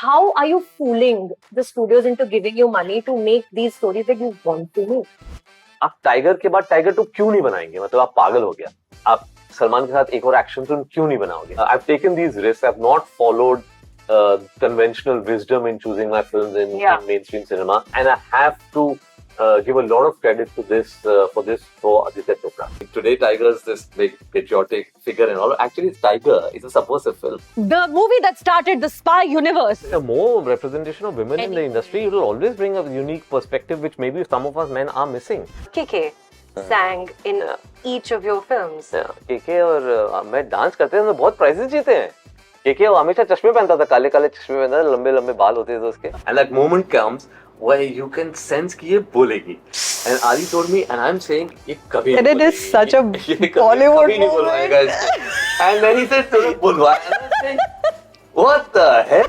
how are you fooling the studios into giving you money to make these stories that you want to make? आप टाइगर के बाद tiger 2 क्यों नहीं बनाएंगे? मतलब आप पागल हो गया. आप सलमान के साथ एक और एक्शन फिल्म क्यों नहीं बनाओगे? I've taken these risks. I've not followed conventional wisdom in choosing my films in mainstream cinema, and I have to give a lot of credit to this for Aditya Chopra. Today, Tiger is this big patriotic figure and all. Actually, Tiger is a subversive film. The movie that started the spy universe. More representation of women in the industry, it will always bring a unique perspective which maybe some of us men are missing. KK sang in each of your films. KK और मैं dance करते थे, बहुत prices जीते हैं. KK हमेशा चश्मे पहनता था, काले काले चश्मे पहनता था, लंबे लंबे बाल होते थे उसके. And that moment comes where you can sense कि ये बोलेगी. And Ali told me, and I'm saying ये कभी नहीं बोलेगी. And it is such a Bollywood moment. And then he said, तुझे बुलवाया. And I'm saying, what the hell?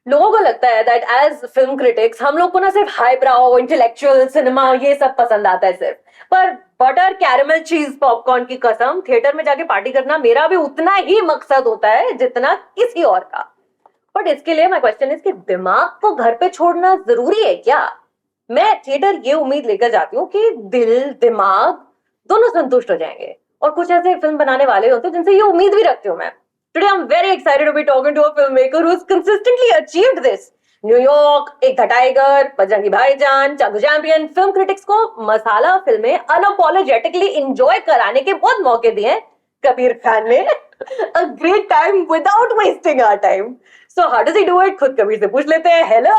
लोगों को लगता है that as film critics हम लोग को ना सिर्फ हाई ब्राउ इंटेलेक्चुअल सिनेमा ये सब पसंद आता है सिर्फ, पर बटर कैरेमल चीज पॉपकॉर्न की कसम थिएटर में जाके पार्टी करना मेरा भी उतना ही मकसद होता है जितना किसी और का. बट इसके लिए माय क्वेश्चन इज कि दिमाग को घर पे छोड़ना जरूरी है क्या? मैं थिएटर ये उम्मीद लेकर जाती हूँ कि दिल दिमाग दोनों संतुष्ट हो जाएंगे, और कुछ ऐसे फिल्म बनाने वाले होते हैं जिनसे ये उम्मीद भी रखती हूँ मैं. Today I'm very excited to be talking to a filmmaker who's consistently achieved this. New York, एक था टाइगर, बजरंगी भाईजान, चंदू चैंपियन, फिल्म क्रिटिक्स को मसाला फिल्में unapologetically enjoy कराने के बहुत मौके दिए हैं कबीर खान ने. A great time without wasting our time. So how does he do it? खुद कबीर से पूछ लेते हैं. Hello.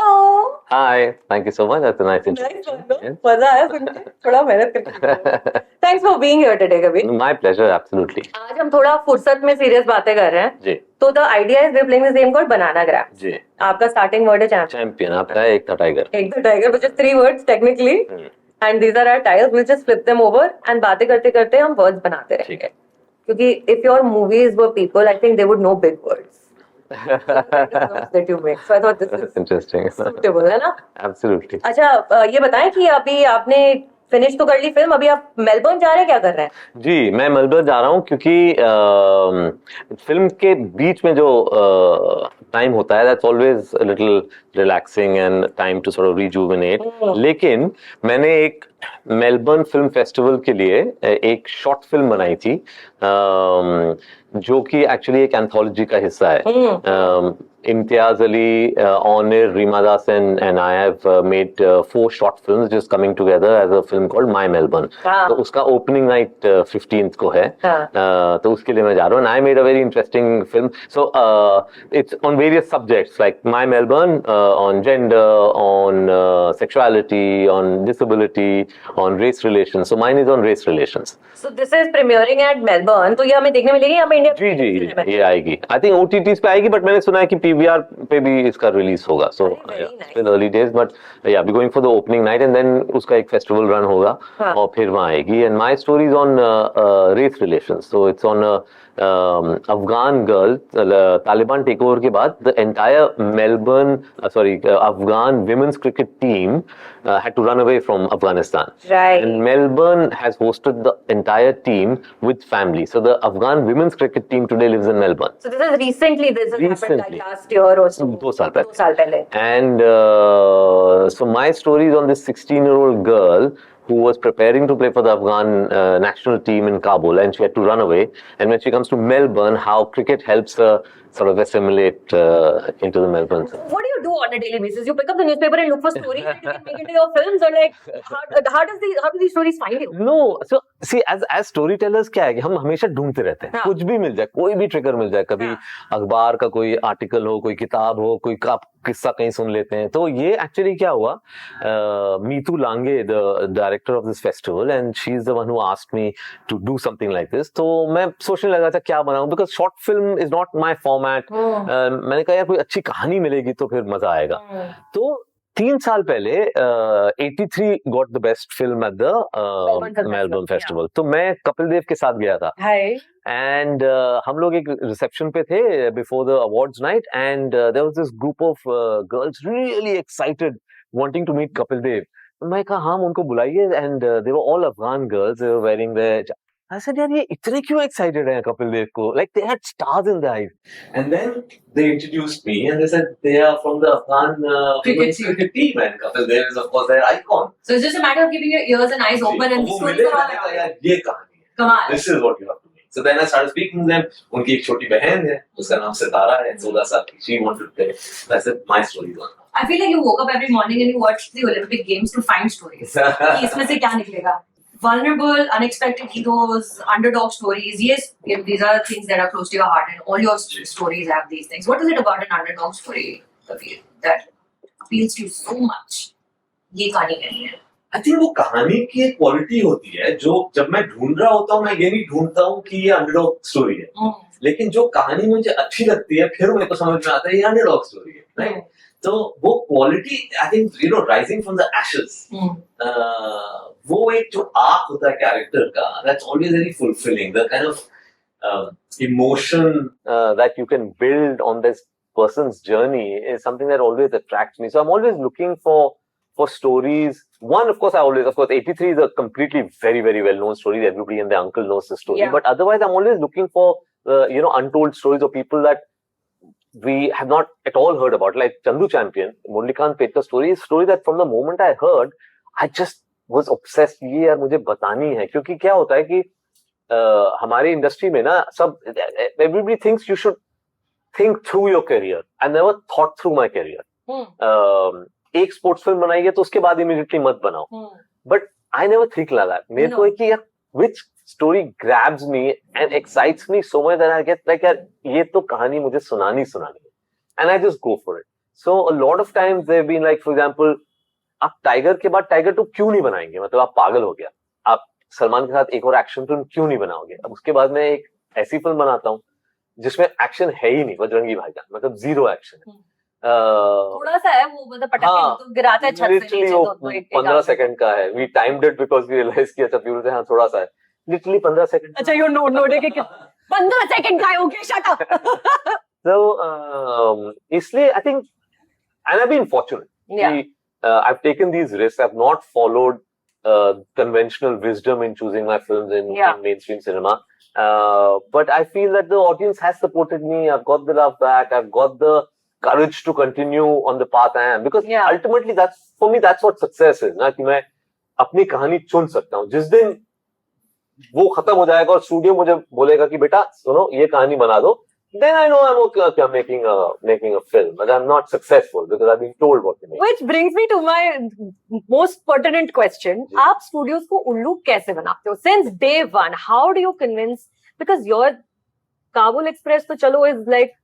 Hi, thank you so much. That's a nice introduction. मजा आया सुन के, थोड़ा मेहनत करके. Thanks for being here today, Kabir. My pleasure, absolutely. आज हम थोड़ा फुर्सत में सीरियस बातें कर रहे हैं. जी. तो the idea is we're playing this game called Bananagrams. जी. आपका starting word है Champion. आपका है एक था टाइगर. एक था tiger, which is 3 words technically. And these are our tiles. We'll just flip them over and बातें करते करते हम words बनाते रहेंगे. क्योंकि if your movies were people, I think they would know big words. that you make. So I thought this is interesting. suitable, है ना? Absolutely. अच्छा, ये बताएं कि अभी आपने फिनिश तो कर ली फिल्म, अभी आप मेलबर्न जा रहे हैं, क्या कर रहे हैं? जी, मैं मेलबर्न जा रहा हूँ क्योंकि फिल्म के बीच में जो टाइम होता है that's always a little relaxing and time to sort of rejuvenate. लेकिन मैंने एक मेलबर्न फिल्म फेस्टिवल के लिए एक शॉर्ट फिल्म बनाई थी जो कि एक्चुअली एक एंथोलॉजी का हिस्सा है. Imtiaz Ali, Onir, Reema Das and I have made 4 short films just coming together as a film called My Melbourne. तो उसका opening night 15th को है. तो उसके लिए मैं जा रहा हूँ. And I made a very interesting film. So it's on various subjects like My Melbourne, on gender, on sexuality, on disability, on race relations. So mine is on race relations. So this is premiering at Melbourne. तो ये हमें देखने मिलेगी यहाँ पे India? जी, ये आएगी. I think OTTs पे आएगी, but मैंने सुना है कि PVR पे भी इसका रिलीज होगा. So still early days, but yeah, we're going for the opening night and then उसका एक festival run होगा और फिर वहाँ आएगी. And my story is on race relations. So it's on Afghan girl. Taliban takeover के बाद the entire Afghan women's cricket team had to run away from Afghanistan. Right. And Melbourne has hosted the entire team with family. So the Afghan women's cricket team today lives in Melbourne. So this is recently. This has happened like last year or so. 2 साल पहले. 2 साल पहले. And so my story is on this 16-year-old girl who was preparing to play for the Afghan national team in Kabul, and she had to run away. And when she comes to Melbourne, how cricket helps her sort of assimilate into the Melbourne. What do you do on a daily basis? You pick up the newspaper and look for stories that you can make into your films, or like how do these stories find you? No, so see, as storytellers क्या है कि हम हमेशा ढूंढते रहते हैं. कुछ भी मिल जाए, कोई भी ट्रिगर मिल जाए. कभी अखबार का कोई आर्टिकल हो, कोई किताब हो, कोई किस्सा कहीं सुन लेते हैं. तो ये एक्चुअली क्या हुआ, Meetu Lange, the director of this festival, and she is the one who asked me to do something like this. तो मैं सोचने लगा था क्या बनाऊं, because short film is not my format. मैंने कहा यार कोई अच्छी कहानी मिलेगी तो फिर मजा आएगा. तो 3 साल पहले 83 got the best film at the Melbourne Festival. तो मैं कपिल देव के साथ गया था. And हम लोग एक रिसेप्शन पे थे before the awards night, and there was this group of girls really excited wanting to meet Kapil Dev. मैं कहा हाँ उनको बुलाइए, and they were all Afghan girls. They were wearing their. I said यार ये इतने क्यों excited हैं कपिल देव को? Like they had stars in their eyes. And then they introduced me and they said they are from the Afghan cricket team, and Kapil Dev is of course their icon. So it's just a matter of keeping your ears and eyes open and stories are all about यार ये कहानी है. Come on. This is what you have to make. So then I started speaking to them. उनकी एक छोटी बहन है, उसका नाम सितारा है, 16 साल की. She wanted to play. I said my story is on. I feel like you woke up every morning and you watched the Olympic Games to find stories. कि इसमें से क्या निकलेगा? Vulnerable, unexpected heroes, underdog stories. Yes, these are things that are close to your heart, and all your stories have these things. What is it about an underdog story, Kabir, that appeals to you so much? ये कहानी नहीं है. I think वो कहानी की एक quality होती है जो जब मैं ढूंढ रहा होता हूँ, मैं ये नहीं ढूंढता हूँ कि ये अंडरडॉग स्टोरी है, लेकिन जो कहानी मुझे अच्छी लगती है फिर मेरे को समझ में आता है ये अंडरडॉग स्टोरी है, राइट? तो वो quality I think rising from the ashes, वो एक जो आर्क होता है कैरेक्टर का, that's always very fulfilling. The kind of emotion that you can build on this person's journey is something that always attracts me. So I'm always looking for stories. One, of course, 83 is a completely very, very well-known story. Everybody and their uncle knows the story. Yeah. But otherwise, I'm always looking for, untold stories of people that we have not at all heard about. Like Chandu Champion, Murlikant Petka story is a story that from the moment I heard, I just was obsessed. ये यार मुझे बतानी है, क्योंकि क्या होता है कि हमारी इंडस्ट्री में ना सब everybody thinks you should think through your career. I never thought through my career. एक स्पोर्ट्स फिल्म बनाई है तो उसके बाद इमीडिएटली मत बनाओ. But I never think like that. मेरे को है कि यार which story grabs me and excites me so much that I get like यार ये तो कहानी मुझे सुनानी है, and I just go for it. So a lot of times they have been like for example आप टाइगर के बाद टाइगर 2 क्यों नहीं बनाएंगे? मतलब आप पागल हो गया, आप सलमान के साथ एक और एक्शन फिल्म क्यों नहीं बनाओगे? अब उसके बाद मैं एक ऐसी फिल्म बनाता हूँ जिसमें एक्शन है ही नहीं, बजरंगी भाईजान, मतलब जीरो एक्शन है. थोड़ा सा है वो, मतलब पटाखे तो गिराता है छत से नीचे, तो 15 सेकंड का है. We timed it because we realise कि अच्छा प्यूर से हाँ थोड़ा सा है, लिटरली 15 सेकंड. अच्छा यू नोट के 15 सेकंड का है. Okay shut up. So इसलिए I think and I've been fortunate. I've taken these risks. I've not followed conventional wisdom in choosing my films in mainstream cinema. But I feel that the audience has supported me. I've got the love back. I've got the courage to continue on the path I am. Because ultimately, that's what success is. ना कि मैं अपनी कहानी चुन सकता हूँ. जिस दिन वो खत्म हो जाएगा और स्टूडियो मुझे बोलेगा कि बेटा सुनो ये कहानी बना दो, then I know I'm okay, I'm making a film, but I'm not successful because I've been told what to make. Which brings me to my most pertinent question. आप studios को उल्लू कैसे बनाते हो? Since day one, how do you convince? Because your Kabul Express तो चलो is like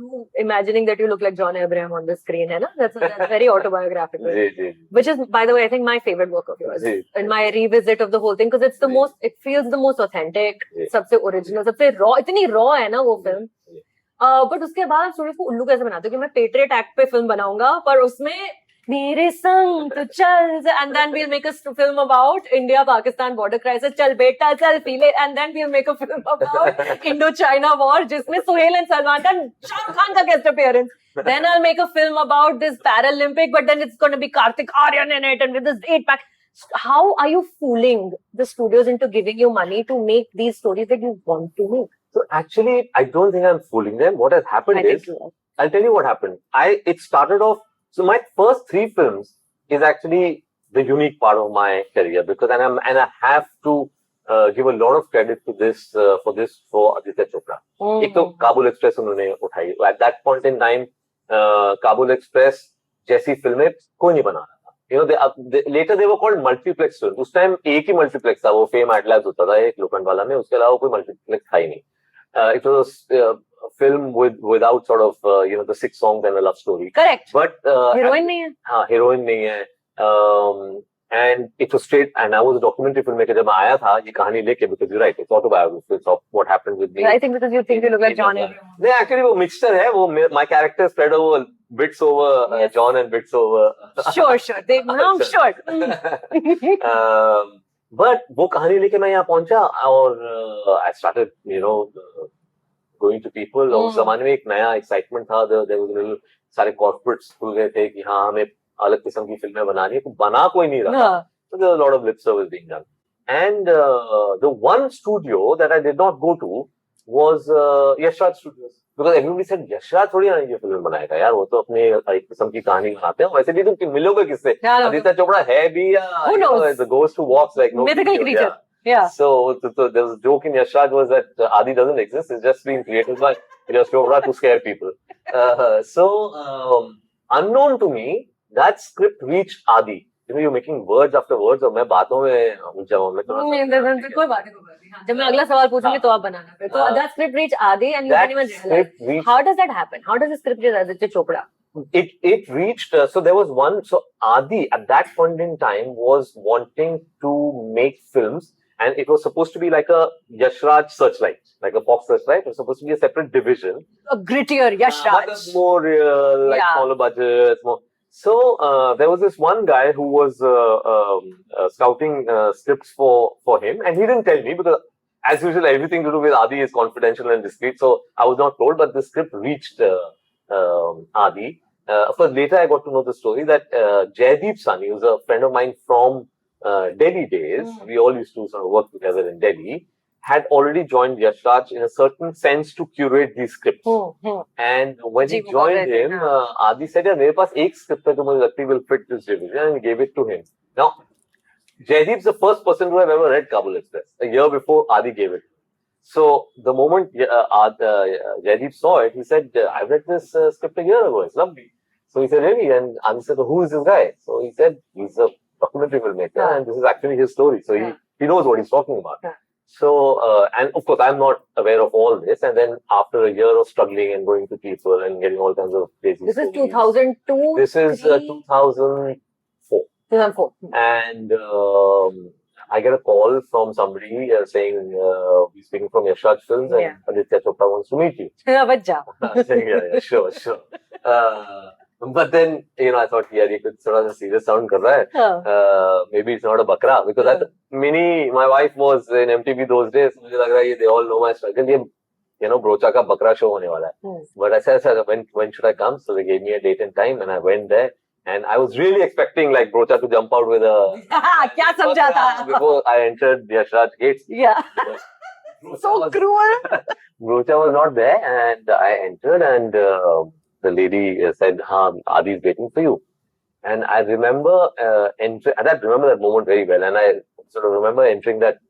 you imagining that you look like John Abraham on the screen, है ना? That's very autobiographical. Which is, by the way, I think my favorite work of yours. And my revisit of the whole thing, because it's the most, it feels the most authentic, सबसे original, सबसे raw, इतनी raw है ना वो film. But उसके बाद आप studio को उल्लू कैसे बनाते हो कि मैं पेट्रियट एक्ट पे फिल्म बनाऊंगा पर उसमें मेरे संग तो चल, and then we'll make a film about India Pakistan border crisis, चल बेटा चल पी ले, and then we'll make a film about Indo-China war जिसमें Suhail and Salman Khan, Shah Khan का guest appearance. Then I'll make a film about this Paralympic, but then it's going to be Kartik, Aaryan in it, and with this 8-pack. How are you fooling the studios into giving you money to make these stories that you want to make? So actually, I don't think I'm fooling them. What has happened is, I'll tell you what happened. It started off, so my first 3 films is actually the unique part of my career, because and I have to give a lot of credit to this for Aditya Chopra. एक तो Kabul Express उन्होंने उठाई. At that point in time, Kabul Express जैसी फिल्में कोई नहीं बना रहा था. You know, later they were called multiplex films. उस टाइम एक ही multiplex था, वो Fame Atlas होता था एक लोखंडवाला में, उसके अलावा कोई multiplex था ही नहीं. It was a film without sort of the 6 songs and a love story. Correct. But heroine नहीं है. हाँ, heroine नहीं है. And it was straight, and I was a documentary filmmaker जब मैं आया था ये कहानी लेके, because you're right, it's autobiography, it's of what happened with me. I think because you think you look like John Abraham. नहीं, actually वो mixture है, वो my character spread over bits over Yes. John and bits over. Sure. They long short. But वो कहानी लेके मैं यहाँ पहुंचा और I started, going to people. और उस जमाने में एक नया excitement था. There was a little, सारे corporates खुल गए थे कि हाँ हमें अलग किस्म की फिल्में बनानी है, तो बना कोई नहीं रहा. So there was a lot of lip service being done. And the one studio that I did not go to was Yash Raj Studios. Because everybody said, Yash Raj थोड़ी ना ये फिल्म बनाएगा यार, वो तो अपने एक किस्म की कहानी बनाते हैं. वैसे भी तुम मिलोगे किससे? आदित्य चोपड़ा है भी या the ghost who walks like no mythical creature. Yeah. So there was a joke in Yash Raj was that Adi doesn't exist. It's just being created by Yash Chopra to scare people. So unknown to me, that script reached Adi. You're making words after words, और मैं बातों में उलझा हूँ. मैं कोई बात नहीं. जब मैं अगला सवाल पूछूंगी तो आप बनाना फिर. So that script reached Adi and you didn't even realize. How does that happen? How does the script reach Aditya Chopra? It reached, so there was one, so Adi at that point in time was wanting to make films, and it was supposed to be like a Yash Raj Searchlight, like a Fox Searchlight. It was supposed to be a separate division. A grittier Yash Raj. More real, like smaller budgets, more. So there was this one guy who was scouting scripts for him, and he didn't tell me because, as usual, everything to do with Adi is confidential and discreet. So I was not told, but the script reached Adi. Of course, later I got to know the story that Jaideep Sani, who's a friend of mine from Delhi days, we all used to sort of work together in Delhi, had already joined Yash Raj in a certain sense to curate these scripts. And when he joined him, Adi said, "Yeah, मेरे पास एक script है जो मुझे लगती will fit this division," and he gave it to him. Now, Jaideep's the first person to have ever read Kabul Express. A year before Adi gave it. So the moment Jaideep saw it, he said, "I've read this script a year ago. It's lovely." So he said, "Really?" And Adi said, "Who is this guy?" So he said, "He's a documentary filmmaker, and this is actually his story. So he knows what he's talking about." So, and of course, I'm not aware of all this. And then after a year of struggling and going to people and getting all kinds of crazy This is stories, 2002? This is 2004. 2004. And I get a call from somebody saying, we're speaking from Yash Raj Films and Aditya Chopra wants to meet you. Saying, yeah, sure. But then, I thought, yeah, you could sort of serious sound kar raha hai. Maybe it's not a bakra. Because my wife was in MTV those days. मुझे लग रहा है they all know my struggle. ये, brocha ka bakra show होने वाला है. But I said, when should I come? So they gave me a date and time and I went there. And I was really expecting like Brocha to jump out with a... क्या समझा था? Before I entered the Yash Raj gates. Yeah. So cruel. Brocha was not there and I entered and the lady said, Adi is waiting for you. And I remember remember that moment very well. And I sort of remember entering that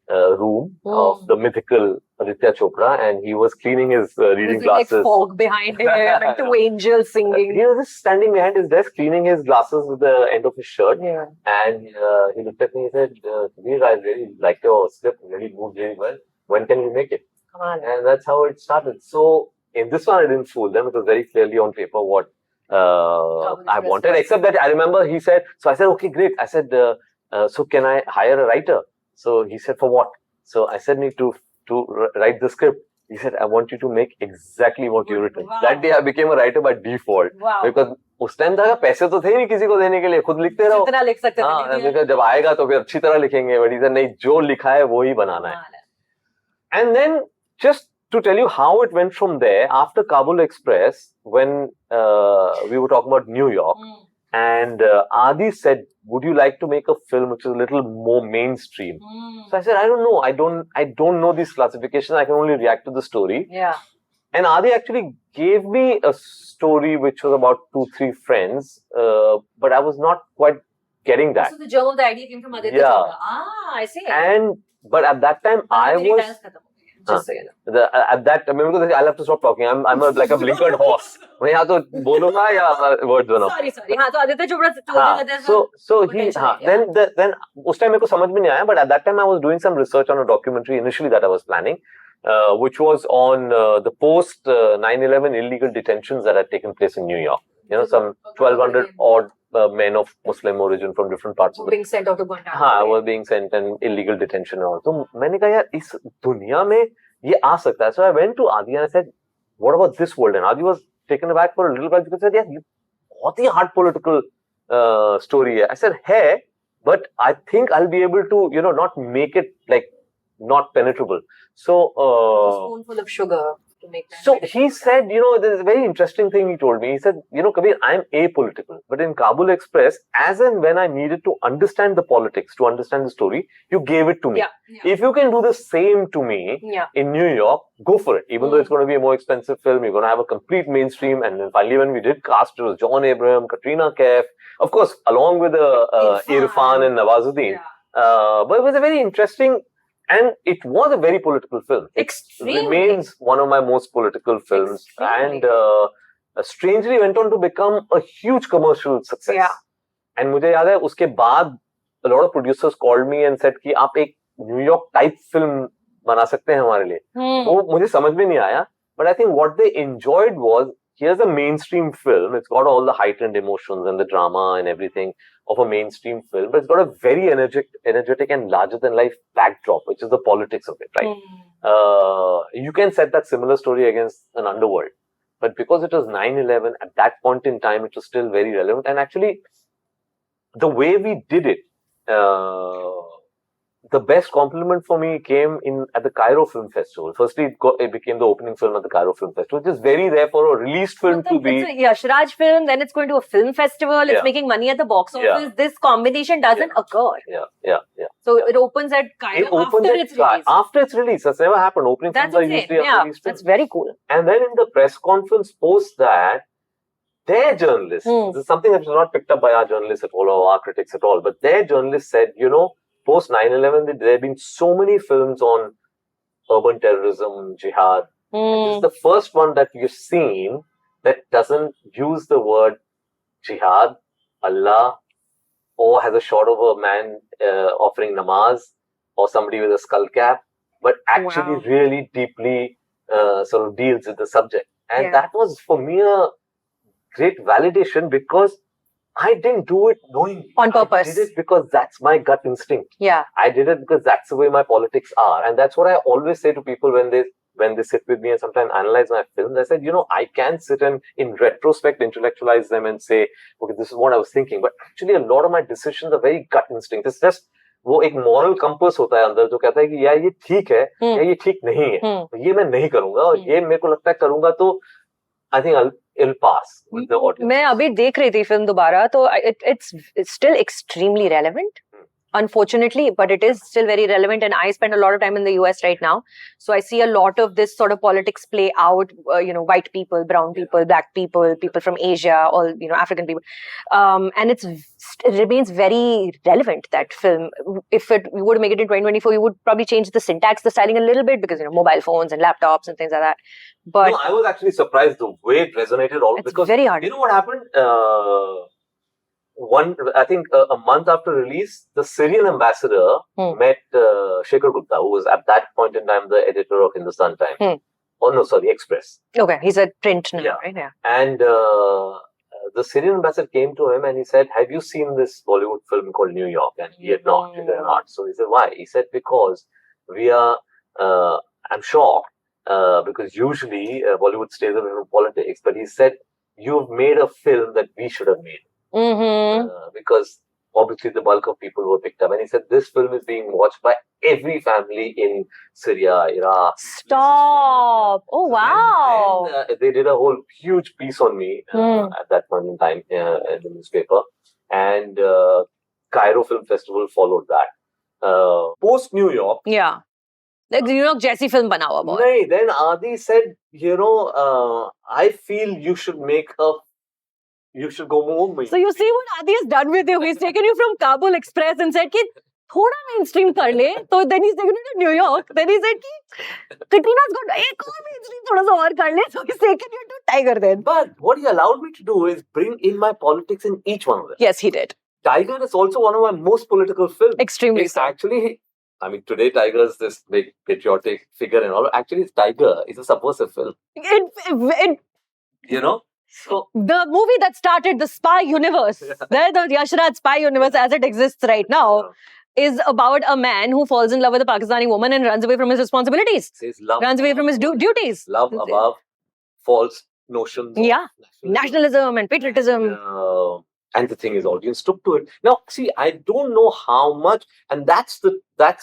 room of the mythical Aditya Chopra, and he was cleaning his reading glasses. Like fog behind him and two angels singing. He was just standing behind his desk, cleaning his glasses with the end of his shirt. Yeah. And he looked at me and said, Kabir, I really like your script, really moved really well. When can we make it? Come on. And that's how it started. So in this one, I didn't fool them. It was very clearly on paper what I wanted, except that I remember he said, so I said, okay, great. I said, so can I hire a writer? So he said, for what? So I said, need to write the script. He said, I want you to make exactly what you written. Wow. That day I became a writer by default. Wow. Because उस time था पैसे तो थे नहीं किसी को देने के लिए, खुद लिखते रहो. जितना लिख सकते थे. जब आएगा तो फिर अच्छी तरह लिखेंगे. But he said, नहीं, जो लिखा है वो ही बनाना है. And then just to tell you how it went from there, after Kabul Express, when we were talking about New York, and Adi said, would you like to make a film which is a little more mainstream? So I said, I don't know. I don't know these classifications. I can only react to the story. Yeah. And Adi actually gave me a story which was about 2-3 friends, but I was not quite getting that. So the germ of the idea came from Aditya Chopra. I see. But at that time, I was... Just a second. At that time, because I'll have to stop talking. I'm like a blinkered horse. मैं यहाँ तो बोलूँगा या words बनाऊँ. Sorry. हाँ तो Aditya Chopra So he then उस time मेरे को समझ में नहीं आया. But at that time I was doing some research on a documentary initially that I was planning, which was on the post 9/11 illegal detentions that had taken place in New York. Some 1,200 odd men of Muslim origin from different parts of the being sent out to Guantanamo. हाँ, were being sent and illegal detention and all. तो मैंने कहा यार इस दुनिया में ये आ सकता है. So I went to Adi and I said, what about this world? And Adi was taken aback for a little while because he said, yeah, ये बहुत ही hard political story है. I said, है, but I think I'll be able to, not make it like not penetrable. So A spoonful of sugar to make that. So he said, there's a very interesting thing he told me. He said, Kabir, I'm apolitical. But in Kabul Express, as and when I needed to understand the politics, to understand the story, you gave it to me. Yeah. If you can do the same to me in New York, go for it. Even though it's going to be a more expensive film, you're going to have a complete mainstream. And then finally, when we did cast, it was John Abraham, Katrina Kaif, of course, along with Irfan and Nawazuddin. But it was a very interesting. And it was a very political film. Extremely. It remains one of my most political films. Extremely. And strangely went on to become a huge commercial success. Yeah. And मुझे याद है उसके बाद a lot of producers called me and said कि आप एक New York type film बना सकते हैं हमारे लिए. वो मुझे समझ में नहीं आया. But I think what they enjoyed was, here's a mainstream film. It's got all the heightened emotions and the drama and everything of a mainstream film, but it's got a very energetic and larger-than-life backdrop, which is the politics of it, right? You can set that similar story against an underworld, but because it was 9/11, at that point in time, it was still very relevant. And actually, the way we did it, the best compliment for me came at the Cairo Film Festival. Firstly, it became the opening film at the Cairo Film Festival, which is very rare for a released film to be. It's a Yash Raj film, then it's going to a film festival, it's making money at the box office. Yeah. This combination doesn't occur. Yeah. So it opens at Cairo after its release. After its release. That's never happened. Opening That's films are insane. usually after release. That's very cool. And then in the press conference post that, their journalists, this is something that was not picked up by our journalists at all or our critics at all, but their journalists said, post 9/11, there have been so many films on urban terrorism, jihad. This is the first one that you've seen that doesn't use the word jihad, Allah, or has a shot of a man offering namaz, or somebody with a skull cap, but actually really deeply sort of deals with the subject. And that was for me a great validation, because I didn't do it knowing. On purpose. I did it because that's my gut instinct. Yeah. I did it because that's the way my politics are. And that's what I always say to people when they sit with me and sometimes analyze my films. I said, I can sit and in retrospect intellectualize them and say, okay, this is what I was thinking. But actually a lot of my decisions are very gut instinct. It's just वो एक moral compass होता है अंदर जो कहता है कि यार ये ठीक है या ये ठीक नहीं है. ये मैं नहीं करूंगा और ये मेरे को लगता है करूंगा तो I think it'll pass with the audience. मैं अभी देख रही थी फिल्म दोबारा तो it's still extremely relevant. Unfortunately, but it is still very relevant, and I spend a lot of time in the US right now, so I see a lot of this sort of politics play out. White people, brown people, black people, people from Asia, all African people, and it remains very relevant. That film, if you were to make it in 2024, you would probably change the syntax, the styling a little bit because mobile phones and laptops and things like that. But no, I was actually surprised the way it resonated all because very hard. You know what happened? I think a month after release, the Syrian ambassador met Shekhar Gupta, who was at that point in time the editor of Hindustan Times. Oh no, sorry, Express. Okay, he's at print now, right? Yeah. And the Syrian ambassador came to him and he said, "Have you seen this Bollywood film called New York?" And he had not. He had not. So he said, "Why?" He said, "Because we are. I'm shocked because usually Bollywood stays away from politics, but he said you've made a film that we should have made." Because obviously the bulk of people were picked up, and he said this film is being watched by every family in Syria, Iraq. Stop! Oh wow! Then, they did a whole huge piece on me at that point in time in the newspaper, and Cairo Film Festival followed that. Post New York, yeah. Like New York जैसी film बना हुआ बहुत. नहीं, then Adi said, I feel you should go more. So you see what Adi has done with you. He's taken you from Kabul Express and said कि थोड़ा mainstream कर ले. So then he's taken you to New York. Then he said कि Katrina's got एक और mainstream थोड़ा सा और कर ले. So he's taken you to Tiger then. But what he allowed me to do is bring in my politics in each one of them. Yes, he did. Tiger is also one of my most political films. Extremely it's so. Actually, I mean, today Tiger is this big patriotic figure and all. Actually, Tiger is a subversive film. The movie that started the spy universe, the Yash Raj spy universe as it exists right now, is about a man who falls in love with a Pakistani woman and runs away from his responsibilities. Says love, runs away from his duties. Love above false notions. Yeah, nationalism and patriotism. And the thing is, audience took to it. Now, see, I don't know how much, and that's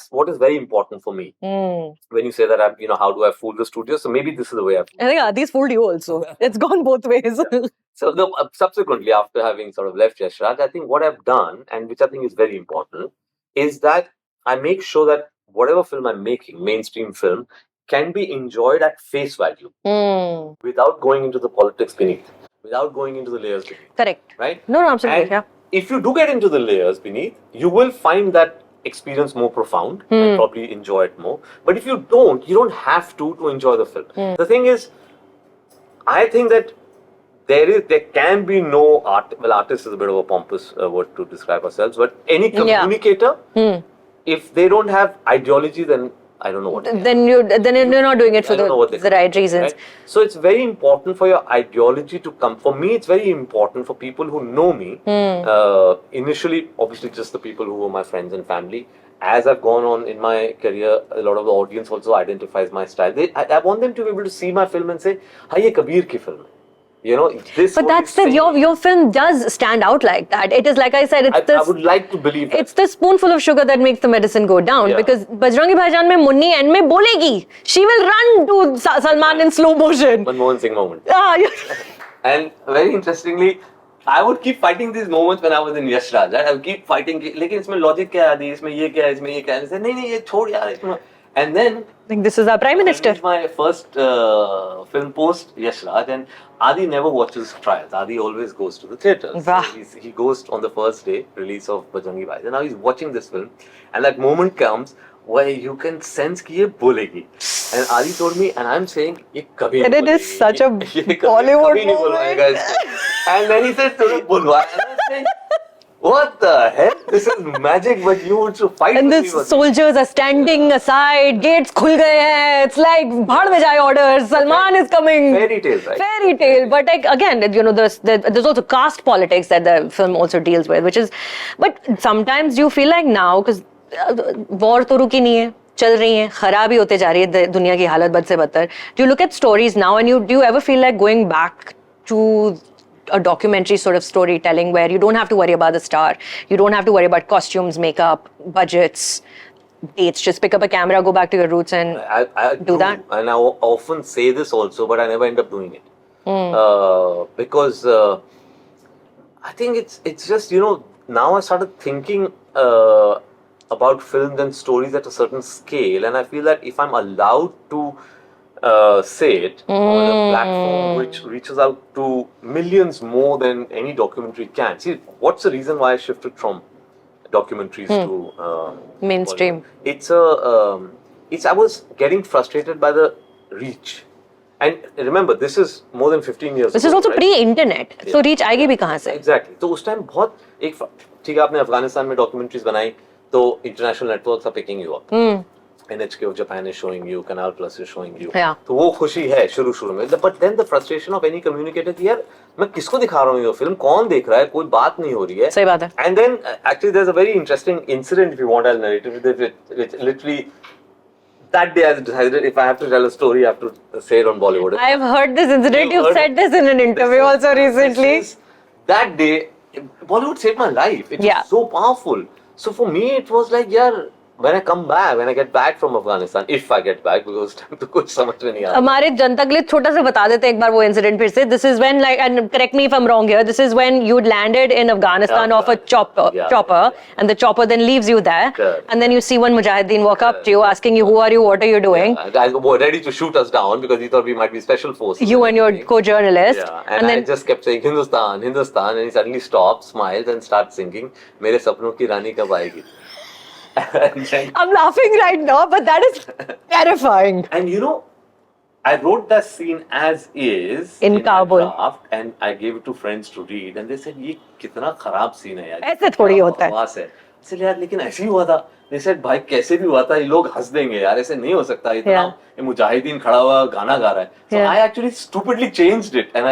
what is very important for me. When you say that I'm, how do I fool the studio? So maybe this is the way I think Adi's fooled you also. It's gone both ways. So subsequently, after having sort of left Yash Raj, I think what I've done, and which I think is very important, is that I make sure that whatever film I'm making, mainstream film, can be enjoyed at face value without going into the politics beneath. Without going into the layers beneath. Correct. Right? No, absolutely. And if you do get into the layers beneath, you will find that experience more profound and probably enjoy it more. But if you don't have to enjoy the film. The thing is, I think that there can be no art. Well, artist is a bit of a pompous word to describe ourselves, but any communicator, if they don't have ideology, then I don't know what. Then you're not doing it for the right reasons. Right? So it's very important for your ideology to come. For me, it's very important for people who know me. Initially, obviously, just the people who were my friends and family. As I've gone on in my career, a lot of the audience also identifies my style. I want them to be able to see my film and say, "Hi, ye Kabir ki film hai." This. But that's your film does stand out like that. It is, like I said, I would like to believe that. It's the spoonful of sugar that makes the medicine go down. Because Bajrangi Bhaijaan mein Munni end mein bolegi. She will run to Salman in slow motion. Manmohan Singh moment. Yeah. And very interestingly, I would keep fighting these moments when I was in Yash Raj. Right? I would keep fighting. लेकिन इसमें logic क्या है? इसमें ये क्या है? इसमें ये क्या है? I नहीं ये छोड़ यार. And then I think this is our Prime Minister. My first film post Yash Raj, and Adi never watches trials. Adi always goes to the theatres. So he goes on the first day release of Bajrangi Bhaijaan. And now he's watching this film, and that moment comes where you can sense कि ये बोलेगी. And Adi told me, and I'm saying ये कभी नहीं बोलेगी. And it is such a Bollywood movie. And then he said, "तुझे बुलवा." And I'm saying, what the hell? This is magic, but you want to fight. And the soldiers are standing aside, gates khul gaye hain. It's like, bhaad mein jaye orders, Salman is coming. Fairy tale, right? Fairy tale. But like, again, there's also caste politics that the film also deals with, which is, but sometimes you feel like now, because war to ruki nahi hai. चल रही हैं, खराब ही होते जा रही है दुनिया की हालत बद से बदतर. Do you look at stories now and do you ever feel like going back to a documentary sort of storytelling where you don't have to worry about the star, you don't have to worry about costumes, makeup, budgets, dates, just pick up a camera, go back to your roots and I do that? And I often say this also, but I never end up doing it. Because I think it's just, now I started thinking about films and stories at a certain scale, and I feel that if I'm allowed to say it on a platform which reaches out to millions more than any documentary can. See, what's the reason why I shifted from documentaries to mainstream? Bollywood? I was getting frustrated by the reach. And remember, this is more than 15 years This ago, is also right? pre-internet. So reach आएगी भी कहाँ से? Exactly. तो उस time बहुत ठीक है, आपने अफगानिस्तान में documentaries बनाई, तो international networks are picking you up. NHK of Japan is showing you, Canal Plus is showing you. तो वो खुशी है शुरू में. But then the frustration of any communicator कि यार मैं किसको दिखा रहा हूँ ये फिल्म, कौन देख रहा है, कोई बात नहीं हो रही है. सही बात है. And then actually there's a very interesting incident, if you want, I'll narrate it, which literally that day I decided if I have to tell a story, I have to say it on Bollywood. I have heard this incident. You've said this in an interview also recently. That day, Bollywood saved my life. It was so powerful. So for me, it was like, yaar, when I get back from Afghanistan, if I get back, because time to कुछ समझ में नहीं आता. हमारे जनता के लिए छोटा सा बता देते हैं एक बार वो इंसिडेंट फिर से. This is when, like, and correct me if I'm wrong here, this is when you landed in Afghanistan off a chopper, and the chopper then leaves you there, and then you see one mujahideen walk up to you asking you, who are you, what are you doing? I was ready to shoot us down because he thought we might be special forces. You and your co-journalist. And then I just kept saying Hindustan, Hindustan, and he suddenly stops, smiles, and starts singing, मेरे सपनों की रानी कब आएगी. I'm laughing right now, but that is terrifying. And I wrote that scene as is in Kabul, draft, and I gave it to friends to read, and they said, "ये कितना खराब scene है यार." ऐसे थोड़ी होता है. इसलिए यार लेकिन ऐसे ही हुआ था। They said भाई कैसे भी हुआ था, ये लोग हंस देंगे यार, ऐसे नहीं हो सकता, इतना ये मुजाहिदीन खड़ा हुआ गाना गा रहा है. So I actually stupidly changed it, and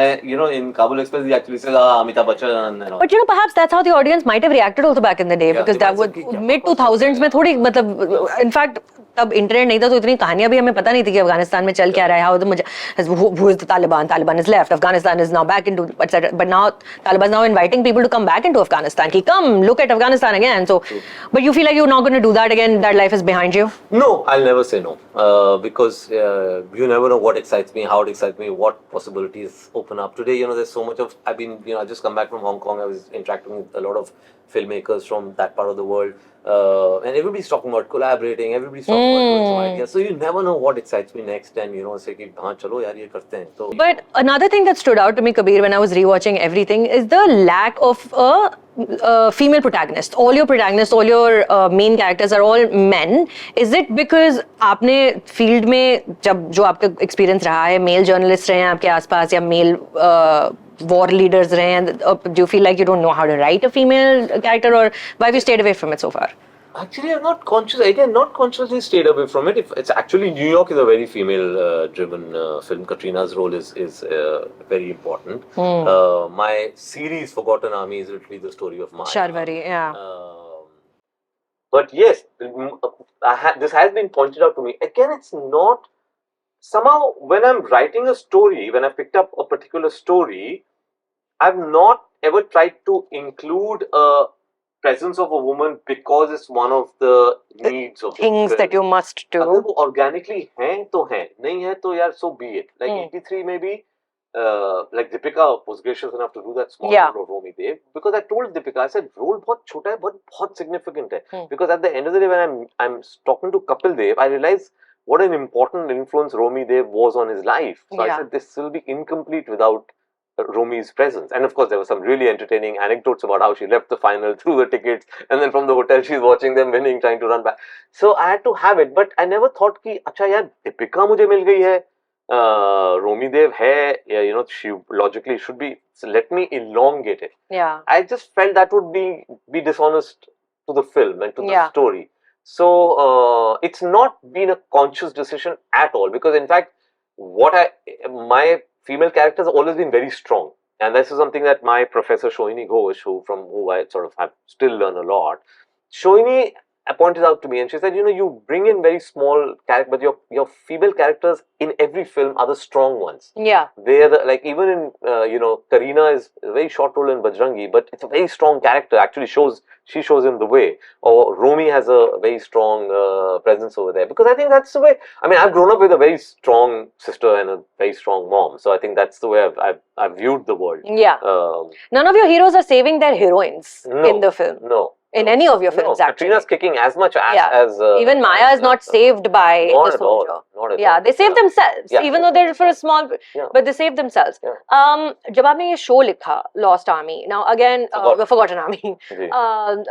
in Kabul Express he actually says Amitabh Bachchan and all. But perhaps that's how the audience might have reacted also back in the day, because that was mid 2000s में थोड़ी मतलब in fact तब internet नहीं था तो इतनी कहानियां भी हमें पता नहीं थी कि अफगानिस्तान में चल क्या रहा है, who is the Taliban is left, Afghanistan is now back into, etc. But now Taliban is now inviting people to come back into Afghanistan, ki come look at Afghanistan again. So but you feel like you're not going to do that again, that life is behind you? No, I'll never say no, because you never know what excites me, how it excites me, what possibilities open up. Today, there's so much of, I just come back from Hong Kong. I was interacting with a lot of filmmakers from that part of the world, and everybody's talking about collaborating, everybody's talking about doing some ideas. So you never know what excites me next, and say ki haan chalo yaar ye karte hain. So but another thing that stood out to me, Kabir, when I was rewatching everything, is the lack of a female protagonist. All your protagonists, all your main characters are all men. Is it because आपने field में जब जो आपका experience रहा है, mail journalist रहे हैं आपके आसपास या मेल war leaders रहे हैं, do you feel like you don't know how to write a female character, or why have you stayed away from it so far? Actually, I'm not consciously stayed away from it. It's actually, New York is a very female-driven film. Katrina's role is very important. My series, Forgotten Army, is literally the story of Maya. Sharvari, yeah. But yes, this has been pointed out to me. Again, it's not... Somehow, when I'm writing a story, when I've picked up a particular story, I've not ever tried to include a presence of a woman because it's one of the needs of things the film. That you must do. अगर वो organically हैं तो हैं, नहीं है तो यार so be it. Like 83 maybe, like Deepika was gracious enough to do that small role of Romy Dev, because I told Deepika, I said role बहुत छोटा है, बहुत significant है. Because at the end of the day, when I'm talking to Kapil Dev, I realized what an important influence Romy Dev was on his life. So I said this will be incomplete without Romy's presence. And of course, there were some really entertaining anecdotes about how she left the final, threw the tickets, and then from the hotel she's watching them winning, trying to run back. So I had to have it, but I never thought कि अच्छा यार दीपिका मुझे मिल गई है, Romy Dev है, she logically should be. So let me elongate it. Yeah. I just felt that would be dishonest to the film and to the story. So it's not been a conscious decision at all, because in fact, my female characters have always been very strong, and this is something that my professor Shohini Ghosh, from who I sort of have still learn a lot, Shohini pointed out to me, and she said, you bring in very small characters, but your female characters in every film are the strong ones. Yeah. They are like, even in, Karina is a very short role in Bajrangi, but it's a very strong character, actually she shows him the way. Or Romy has a very strong presence over there, because I think that's the way, I've grown up with a very strong sister and a very strong mom, so I think that's the way I've viewed the world. Yeah. None of your heroes are saving their heroines in the film. No. In any of your films, actually. Katrina's kicking as much as even Maya is not saved by the soldier. Not at all. They save themselves, even though they're for a small, but they save themselves. जब आपने ये show लिखा, Lost Army, now again, Forgotten Army,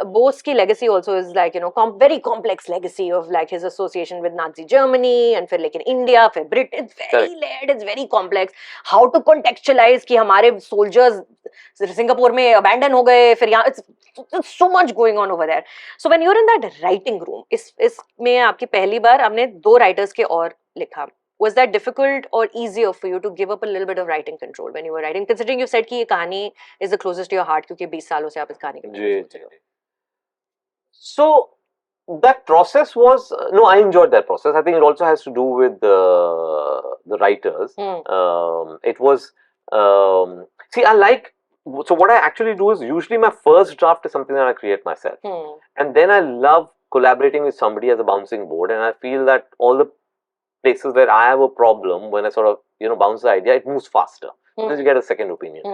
Bose's की legacy also is like, very complex legacy of like his association with Nazi Germany, and फिर like in India, फिर Britain. It's very layered, it's very complex. How to contextualize कि हमारे soldiers Singapore में abandon हो गए, फिर यहाँ, it's so much going on over there. So when you're in that writing room, इसमें आपकी पहली बार आपने 2 writers के और लिखा. Was that difficult or easier for you to give up a little bit of writing control when you were writing, considering you said कि ये कहानी is the closest to your heart क्योंकि 20 सालों से आप इस कहानी के So that process was, I enjoyed that process. I think it also has to do with the writers. It was, so what I actually do is, usually my first draft is something that I create myself. And then I love collaborating with somebody as a bouncing board, and I feel that all the places where I have a problem, when I sort of, bounce the idea, it moves faster. Because you get a second opinion.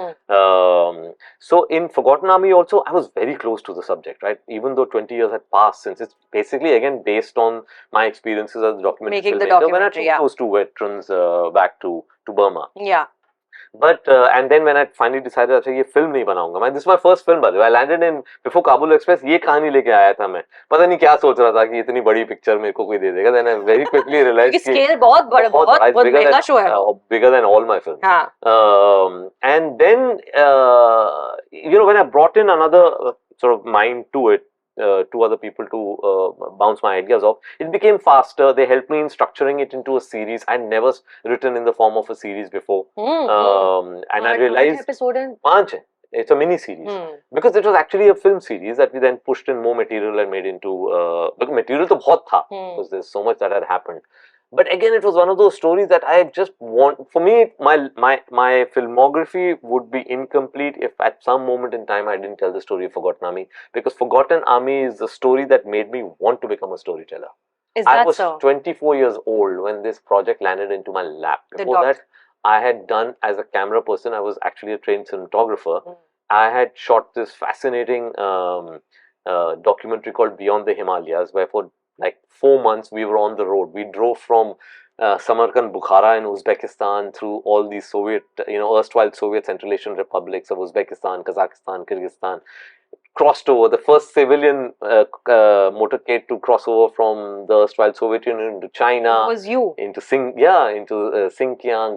So in Forgotten Army also, I was very close to the subject, right? Even though 20 years had passed, since it's basically again based on my experiences as a documentary filmmaker, when I took those 2 veterans back to Burma. Yeah. But and then when I finally decided, अच्छा ये film नहीं बनाऊंगा, this is my first film by the way. I landed in before Kabul Express, ये कहानी लेके आया था मैं, पता नहीं क्या सोच रहा था कि इतनी बड़ी picture मेरे को कोई दे देगा. Then I very quickly realized कि scale बहुत बड़ा, बहुत महंगा show है, bigger than all my films. And then when I brought in another sort of mind to it, two other people to bounce my ideas off. It became faster. They helped me in structuring it into a series. I'd never written in the form of a series before. And I realized Panch hai. It's a mini series because it was actually a film series that we then pushed in more material and made into. Because material to bahut tha because there's so much that had happened. But again, it was one of those stories that I just want. For me, my filmography would be incomplete if at some moment in time I didn't tell the story of Forgotten Army, because Forgotten Army is the story that made me want to become a storyteller. I was 24 years old when this project landed into my lap. Before that, I had done as a camera person. I was actually a trained cinematographer. I had shot this fascinating documentary called Beyond the Himalayas, where for like 4 months we were on the road. We drove from Samarkand, Bukhara in Uzbekistan through all these Soviet, erstwhile Soviet Central Asian republics of Uzbekistan, Kazakhstan, Kyrgyzstan. Crossed over, the first civilian motorcade to cross over from the erstwhile Soviet Union into China. Was you? Into Xinjiang,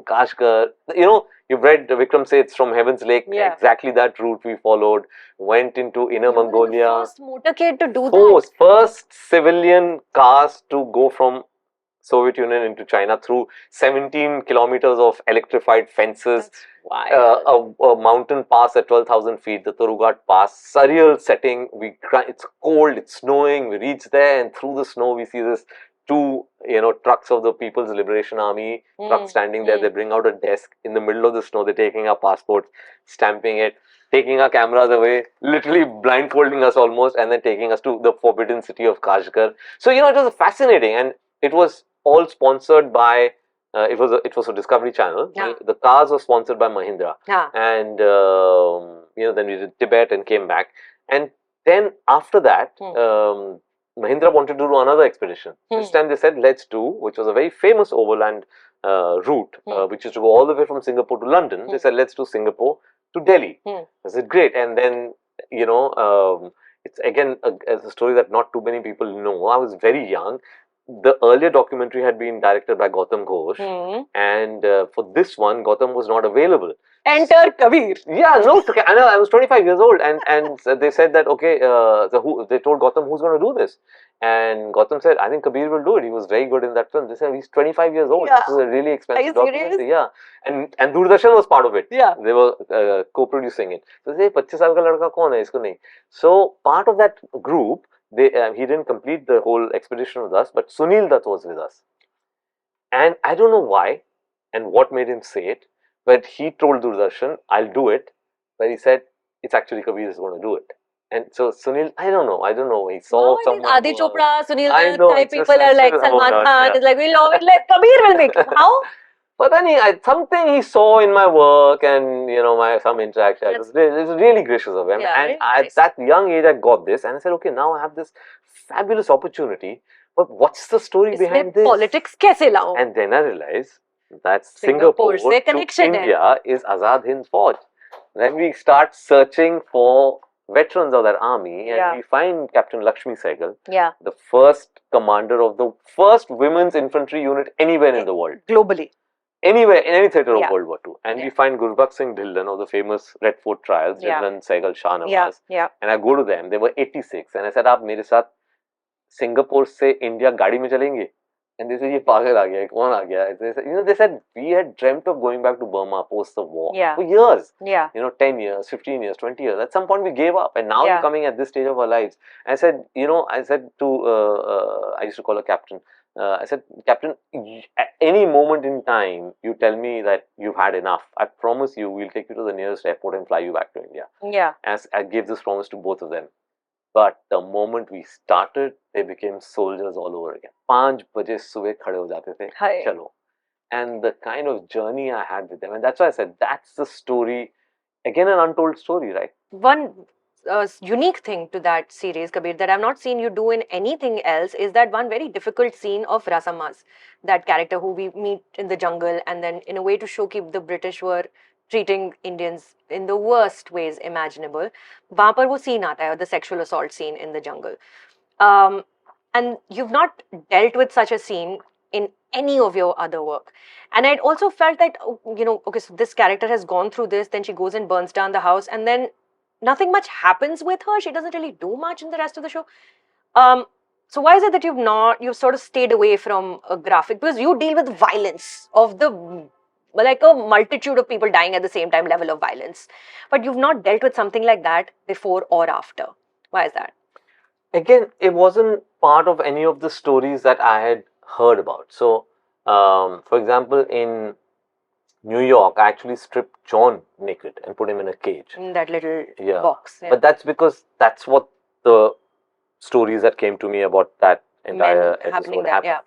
Kashgar. You've read Vikram Seth's From Heaven's Lake. Yeah. Exactly that route we followed. Went into Inner Mongolia. The first motorcade to do that. First civilian cars to go from Soviet Union into China through 17 kilometers of electrified fences. A mountain pass at 12,000 feet, the Torughat Pass, surreal setting. It's cold, it's snowing. We reach there, and through the snow we see this two trucks of the People's Liberation Army trucks standing there. They bring out a desk in the middle of the snow. They're taking our passports, stamping it, taking our cameras away, literally blindfolding us almost, and then taking us to the forbidden city of Kashgar. So it was fascinating, and it was all sponsored by. It was a Discovery Channel. Yeah. The cars were sponsored by Mahindra. Yeah. And then we did Tibet and came back. And then after that, Mahindra wanted to do another expedition. This time they said, let's do, which was a very famous overland route, which is to go all the way from Singapore to London. They said, let's do Singapore to Delhi. I said, great. And then, it's again a story that not too many people know. I was very young. The earlier documentary had been directed by Gautam Ghosh, and for this one, Gautam was not available. Enter Kabir. Yeah, no, I know. I was 25 years old, and they said that okay. They told Gautam, who's going to do this, and Gautam said, I think Kabir will do it. He was very good in that film. They said he's 25 years old. Yeah. This is a really expensive documentary. Yeah, and Doordarshan was part of it. Yeah, they were co-producing it. So they said, 25 saal ka ladka kaun hai? Isko nahi. So part of that group. He didn't complete the whole expedition with us, but Sunil Dutt was with us. And I don't know why and what made him say it, but he told Doordarshan, I'll do it. But he said, it's actually Kabir is going to do it. And so Sunil, I don't know. He saw someone. Aditya Chopra, Sunil Dutt type people are like Salman Khan. It's like, Kabir will make it. How? But then something he saw in my work and some interaction. It was really gracious of him. Yeah, and at that young age, I got this, and I said, okay, now I have this fabulous opportunity. But what's the story behind this? Politics kaise lao? And then I realized that Singapore to India is Azad Hind Fauj. Then we start searching for veterans of that army, and we find Captain Lakshmi Sehgal, the first commander of the first women's infantry unit anywhere in the world. Globally. Anywhere, in any theatre of World War II. And we find Gurbakh Singh Dhillon of the famous Red Fort trials, Dhillon, Sehgal, Shah Nawaz. And I go to them, they were 86. And I said, aap mere saath Singapore se India gaadi mein chalenge? And they said, ye pagal aa gaya, kaun aa gaya? They said, we had dreamt of going back to Burma post the war for years. 10 years, 15 years, 20 years. At some point we gave up. And now we're coming at this stage of our lives. And I said, I used to call her Captain. I said, Captain, at any moment in time, you tell me that you've had enough. I promise you, we'll take you to the nearest airport and fly you back to India. Yeah. As I gave this promise to both of them. But the moment we started, they became soldiers all over again. 5 baje subah khade ho jate the. Chalo. And the kind of journey I had with them. And that's why I said, that's the story. Again, an untold story, right? One unique thing to that series, Kabir, that I've not seen you do in anything else is that one very difficult scene of Rasamaz, that character who we meet in the jungle, and then in a way to show that the British were treating Indians in the worst ways imaginable. Wahan par wo scene aata hai, the sexual assault scene in the jungle. And you've not dealt with such a scene in any of your other work. And I'd also felt that, okay, so this character has gone through this, then she goes and burns down the house, and then nothing much happens with her. She doesn't really do much in the rest of the show. So why is it that you've sort of stayed away from a graphic? Because you deal with violence of the, like a multitude of people dying at the same time level of violence. But you've not dealt with something like that before or after. Why is that? Again, it wasn't part of any of the stories that I had heard about. So, for example, in New York, I actually stripped John naked and put him in a cage. In that little box. Yeah. But that's because that's what the stories that came to me about that entire episode happened. Yeah.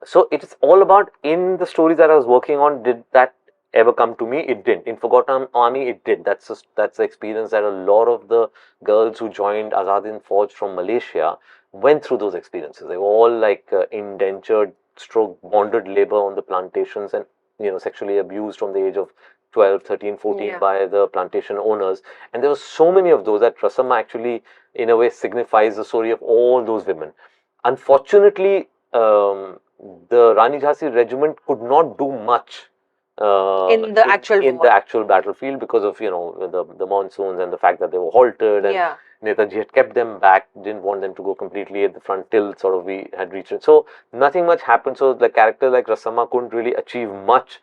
So it is all about, in the stories that I was working on, did that ever come to me? It didn't. In Forgotten Army, it did. That's the experience that a lot of the girls who joined Azadin Fauj from Malaysia went through those experiences. They were all like indentured stroke bonded labor on the plantations and, you know, sexually abused from the age of 12, 13, 14 by the plantation owners. And there were so many of those that Rasama actually, in a way, signifies the story of all those women. Unfortunately, the Rani Jhansi regiment could not do much in the actual battlefield because of, you know, the monsoons and the fact that they were halted, and Netaji had kept them back, didn't want them to go completely at the front till sort of we had reached it. So nothing much happened. So the character like Rasama couldn't really achieve much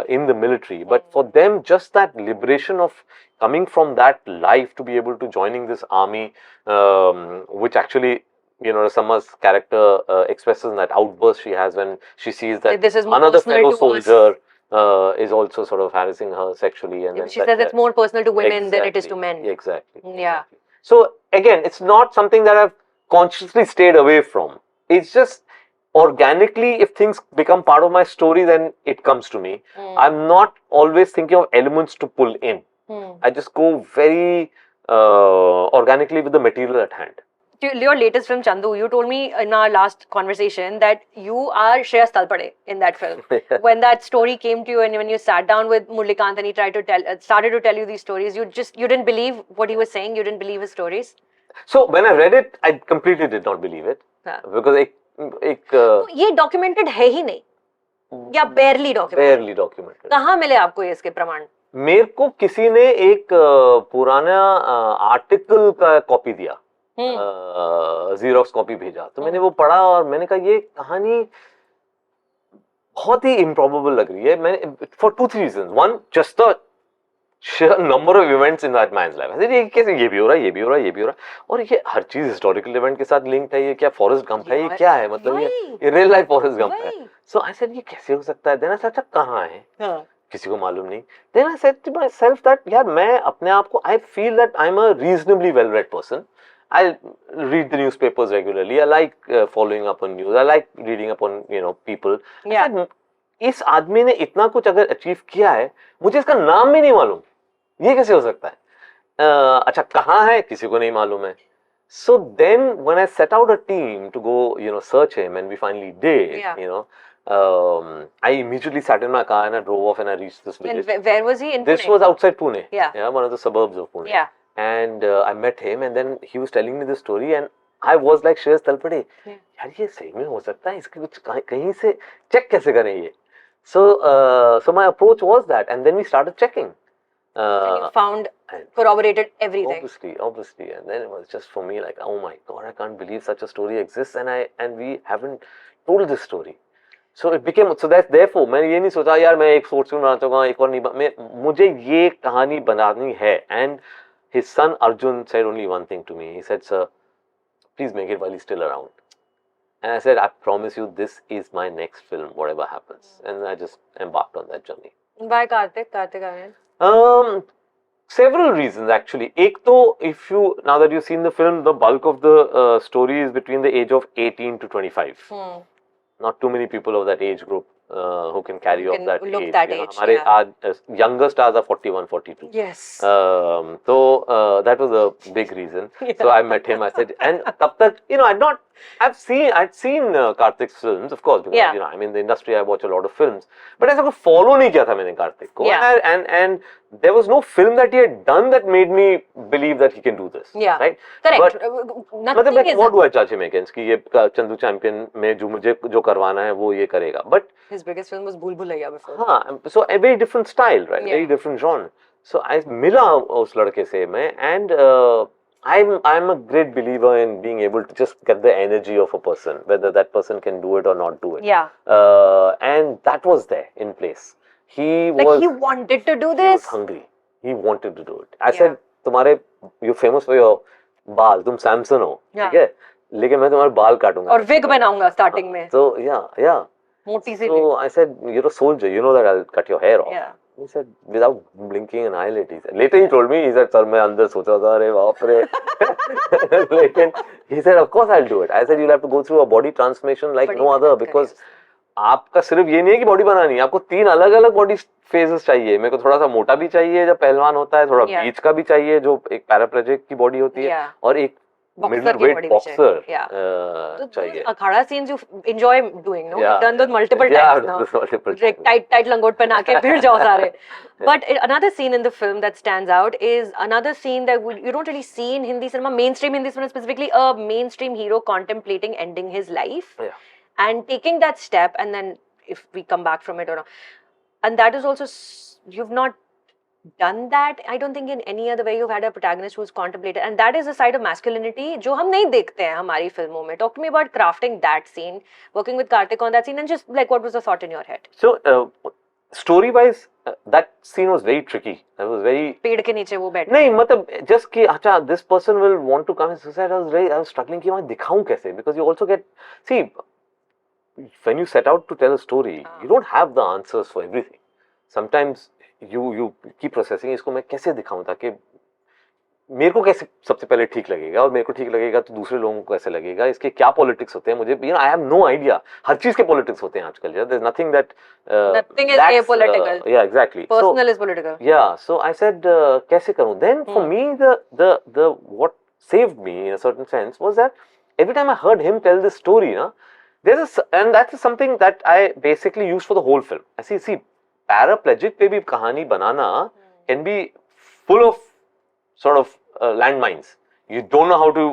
in the military. But for them, just that liberation of coming from that life to be able to joining this army, which actually, you know, Rasama's character expresses in that outburst she has when she sees that another fellow soldier is also sort of harassing her sexually, and then she says it's more personal to women than it is to men. Exactly. Yeah. So again, it's not something that I've consciously stayed away from. It's just organically, if things become part of my story, then it comes to me. I'm not always thinking of elements to pull in. I just go very organically with the material at hand. Your latest film, Chandu, you told me in our last conversation that you are Shreyas Talpade in that film. When that story came to you and when you sat down with Murlikant and he started to tell you these stories, you didn't believe what he was saying, you didn't believe his stories? So when I read it, I completely did not believe it. Because तो ये documented है ही नहीं या barely documented? कहाँ मिले आपको ये इसके प्रमाण? मेरे को किसी ने एक पुराना आर्टिकल का कॉपी दिया, ज़ीरॉक्स कॉपी भेजा, तो मैंने वो पढ़ा और मैंने कहा ये कहानी बहुत ही improbable लग रही है. मैंने for 2-3 reasons. One, just the sheer number of events in that man's life. ये कैसे ये भी हो रहा है, ये भी हो रहा है, ये भी हो रहा है, और ये हर चीज हिस्टोरिकल इवेंट के साथ लिंक्ड है. ये क्या फॉरेस्ट गंप है, ये क्या है, मतलब ये रियल लाइफ फॉरेस्ट गंप है. सो आई सेड ये कैसे हो सकता है. देन आई सेड कहाँ है, किसी को मालूम नहीं. Then I said to myself that यार मैं अपने आप को, I feel that I am a reasonably well read person. I read the newspapers regularly. I like following up on news. I like reading up on, you know, people. Yeah. इस आदमी ने इतना कुछ अगर अचीव किया है, मुझे इसका नाम भी नहीं मालूम. ये कैसे हो सकता है? अच्छा कहाँ है किसी को नहीं मालूम है. So then when I set out a team to go, you know, search him, and we finally did, you know, I immediately sat in my car and I drove off and I reached this village. And where was he? In This Pune? was outside Pune. Yeah, one of the suburbs of Pune. Yeah. And I met him, and then he was telling me the story, and I was like, Shreyas Talpade, यार ये सही में हो सकता है, इसके कुछ कहीं से check कैसे करें ये? So my approach was that, and then we started checking. And you found, corroborated everything. Obviously, and then it was just for me like, oh my God, I can't believe such a story exists, and we haven't told this story. So it became, so that therefore मैंने ये नहीं सोचा यार मैं एक सोच बनाना चाहूँगा, एक और नहीं, मुझे ये कहानी बनानी है. And his son Arjun said only one thing to me. He said, "Sir, please make it while he's still around." And I said, "I promise you, this is my next film, whatever happens." And I just embarked on that journey. Why Kartik Aaryan? Several reasons actually. Ek to, if you, now that you've seen the film, the bulk of the story is between the age of 18 to 25. Not too many people of that age group who can carry off that age. हमारे आज younger stars are 41, 42. Yes. So that was a big reason. So I met him. I said, and तब तक, you know, I'd seen Kartik's films, of course, because you know, I'm in the industry, I watch a lot of films, but ऐसा कोई follow नहीं किया था मैंने कार्तिक को. And there was no film that he had done that made me believe that he can do this. Yeah. Right? Correct. मतलब like, what do I judge him against? कि ये चंदू चैंपियन में जो मुझे जो करवाना है वो ये करेगा. But his biggest film was Bhool Bhulaiya before. हाँ, so a very different style, right? Very different genre. So I मिला उस लड़के से मैं, and I'm a great believer in being able to just get the energy of a person, whether that person can do it or not do it. Yeah. And that was there in place. He wanted to do this. He was hungry. He wanted to do it. I said, तुम्हारे you're famous for your बाल, तुम सैमसन हो, ठीक है? लेकिन मैं तुम्हारे बाल काटूंगा. और wig बनाऊंगा starting में. So yeah. मोटी सी. So I said, you're a soldier. You know that I'll cut your hair off. Yeah. He said, without blinking an eyelid. He said. Later he told me, he said, sir, मैं अंदर सोचा था, अरे बाप रे. लेकिन he said, of course I'll do it. I said, you'll have to go through a body transformation like no other, because आपका सिर्फ ये नहीं है कि बॉडी बनानी है, आपको 3 अलग अलग बॉडी फेजेस चाहिए. मेरे को थोड़ा सा मोटा भी चाहिए जब पहलवान होता है, थोड़ा बीच का भी चाहिए जो एक पैराप्लेजिक की बॉडी होती है, और एक मिडिल वेट बॉक्सर चाहिए. Akhara scenes you enjoy doing, no? You've done those multiple times now. Tight लंगोट पहना के फिर जाओ सारे. But another scene in the film that stands out is another scene that you don't really see in Hindi cinema, mainstream Hindi cinema specifically, a mainstream hero contemplating ending his life and taking that step, and then if we come back from it or not. And that is also, you've not done that, I don't think, in any other way. You've had a protagonist who's contemplated, and that is a side of masculinity जो हम नहीं देखते हैं हमारी फिल्मों में. Talk to me about crafting that scene, working with Kartik on that scene, and just like what was the thought in your head? So story wise, that scene was very tricky. That was very पेड़ के नीचे वो बैठे. नहीं मतलब just कि अच्छा this person will want to commit suicide. I was struggling कि मैं दिखाऊं कैसे, because you also get, see, when you set out to tell a story, you don't have the answers for everything. Sometimes you keep processing, इसको मैं कैसे दिखाऊं ताकि मेरे को कैसे सबसे पहले ठीक लगेगा, और मेरे को ठीक लगेगा तो दूसरे लोगों को कैसे लगेगा, इसके क्या पॉलिटिक्स होते हैं, मुझे I have no idea. हर चीज के पॉलिटिक्स होते हैं आजकल. There's nothing that nothing is apolitical. Yeah, exactly. Personal is political. Yeah, so I said कैसे करूं. Then for me the what saved me in a certain sense was that every time I heard him tell this story, and that is something that I basically used for the whole film. I see paraplegic पे भी कहानी बनाना can be full of sort of landmines. You don't know how to,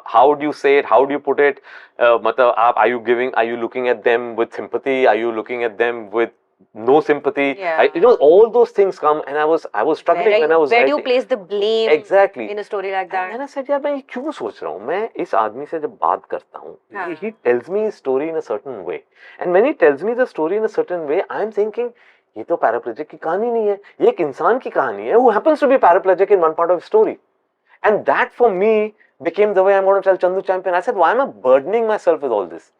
how do you say it, how do you put it. मतलब are you looking at them with sympathy? Are you looking at them with no sympathy? Yeah. All those things come, and I was struggling when I was where writing. do you place the blame exactly in a story like that? And I said, यार मैं ये क्यों सोच रहा हूँ, मैं इस आदमी से जब बात करता हूँ, he tells me his story in a certain way, and when he tells me the story in a certain way, I am thinking ये तो paraplegic की कहानी नहीं है, ये एक इंसान की कहानी है who happens to be paraplegic in one part of his story. And that for me became the way I'm going to tell Chandu Champion. I said, why am I burdening myself with all this?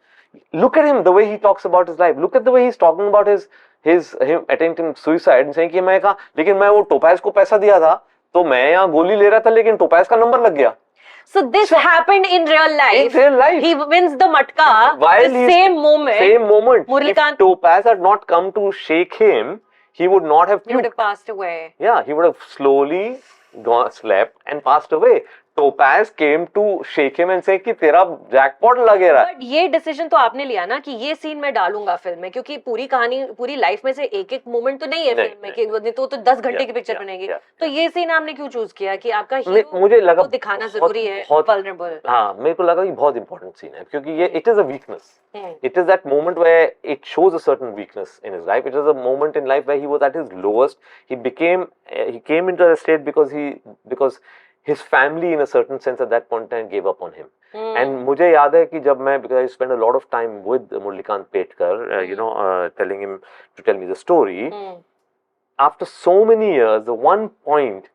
Look at him, the way he talks about his life. Look at the way he's talking about him attempting suicide and saying कि मैं कहा, लेकिन मैं वो topaz को पैसा दिया था, तो मैं यहाँ गोली ले रहा था, लेकिन टोपैज का नंबर लग गया. So this happened in real life. In real life. He wins the matka. While the same moment. Same moment. Murlikant. If Topaz had not come to shake him, he would not have. He would have passed away. Yeah, he would have slowly slept and passed away. Topaz came to shake him and say कि तेरा jackpot लगे रहा है. But ये decision तो आपने लिया ना कि ये सीन मैं डालूंगा फिल्म में, क्योंकि पूरी कहानी, पूरी लाइफ में से एक मोमेंट तो नहीं है फिल्म में कि तो 10 घंटे की पिक्चर बनेगी. तो ये सीन आपने क्यों चूज किया कि आपका हीरो मुझे लगा को दिखाना जरूरी है, वल्नरेबल. हाँ, मेरे को लगा कि बहुत इंपॉर्टेंट सीन है, क्योंकि ये it is a weakness. It is that moment where it shows a certain weakness in his life. It is a moment in life where he was at his lowest. He came into a state because his family in a certain sense at that point in time gave up on him. And मुझे याद है कि जब मैं, because I spent a lot of time with Murlikant Petkar, telling him to tell me the story. After so many years, the one point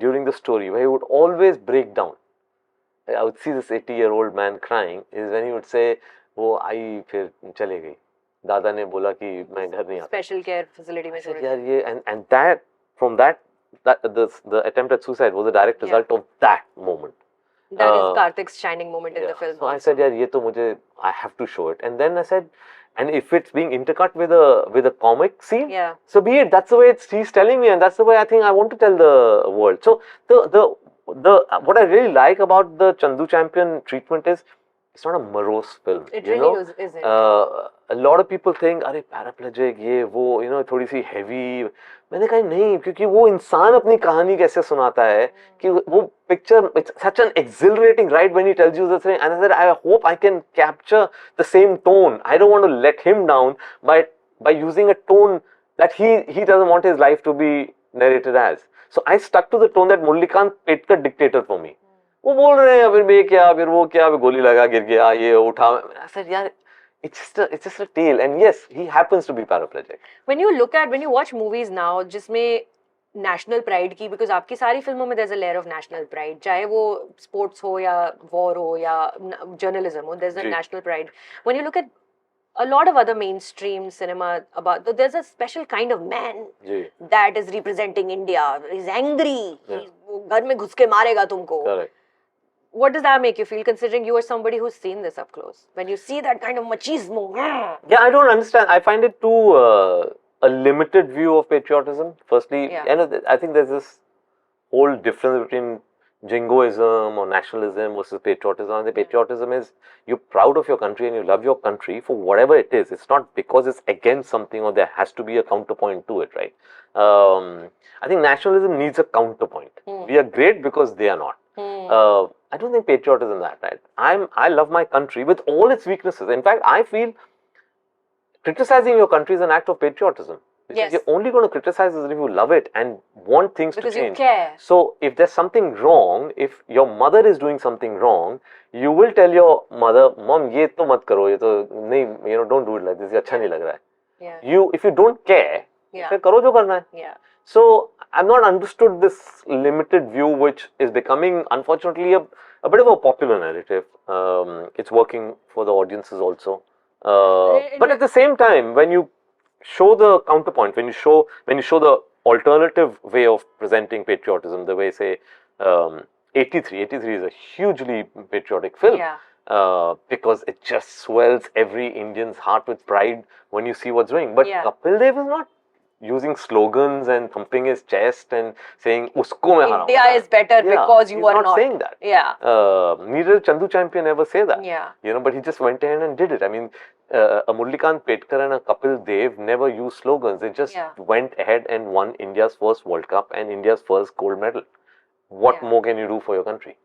during the story where he would always break down, I would see this 80-year-old man crying, is when he would say, वो आई फिर चले गई, दादा ने बोला कि मैं घर नहीं आता. Special care facility में छोड़. यार ये and that from that the attempt at suicide was a direct result of that moment. That is Kartik's shining moment in the film. So I said, यार ये तो मुझे, I have to show it. And then I said, and if it's being intercut with a comic scene, so be it. That's the way he's telling me, and that's the way I think I want to tell the world. So the what I really like about the Chandu Champion treatment is, it's not a morose film. It really isn't. A lot of people think, अरे paraplegic ये वो, थोड़ी सी heavy. मैंने कहा नहीं, क्योंकि वो इंसान अपनी कहानी कैसे सुनाता है कि वो picture, it's such an exhilarating ride when he tells you the thing. And I said, I hope I can capture the same tone. I don't want to let him down by using a tone that he doesn't want his life to be narrated as. So I stuck to the tone that Mullikant Petkar dictator for me. वो बोल रहे हैं फिर ये क्या फिर वो क्या फिर गोली लगा गिर गया ये उठा. I said यार it's just a tale, and yes, he happens to be paraplegic. When you watch movies now जिसमें national pride की, because आपकी सारी फिल्मों में there's a layer of national pride, चाहे वो sports हो या war हो या journalism हो, there's a national pride. When you look at a lot of other mainstream cinema there's a special kind of man that is representing India. He's angry. वो घर में घुस के मारेगा तुमको. Correct. What does that make you feel, considering you are somebody who's seen this up close? When you see that kind of machismo. Yeah, I don't understand. I find it too a limited view of patriotism. Firstly, I think there's this whole difference between jingoism or nationalism versus patriotism. And the patriotism is you're proud of your country and you love your country for whatever it is. It's not because it's against something or there has to be a counterpoint to it, right? I think nationalism needs a counterpoint. We are great because they are not. I don't think patriotism is that, right? I love my country with all its weaknesses. In fact, I feel criticizing your country is an act of patriotism. Yes. You're only going to criticize it if you love it and want things because to change. You care. So if there's something wrong, if your mother is doing something wrong, you will tell your mother, Mom, ye to mat karo, ye to nahi, don't do it like this. Ye acha nahi lag raha hai. If you don't care, then karo jo karna hai. Yeah. So I've not understood this limited view, which is becoming, unfortunately, a bit of a popular narrative. It's working for the audiences also. But at the same time, when you show the counterpoint, when you show the alternative way of presenting patriotism, the way, say, 83 is a hugely patriotic film. Because it just swells every Indian's heart with pride when you see what's doing. But Kapil Dev is not using slogans and thumping his chest and saying usko mein harauga. India is better because you are not. He's not saying that. Neither Chandu Champion ever say that. But he just went ahead and did it. I mean, a Mullikant Petkar and a Kapil Dev never used slogans. They just went ahead and won India's first World Cup and India's first gold medal. What more can you do for your country?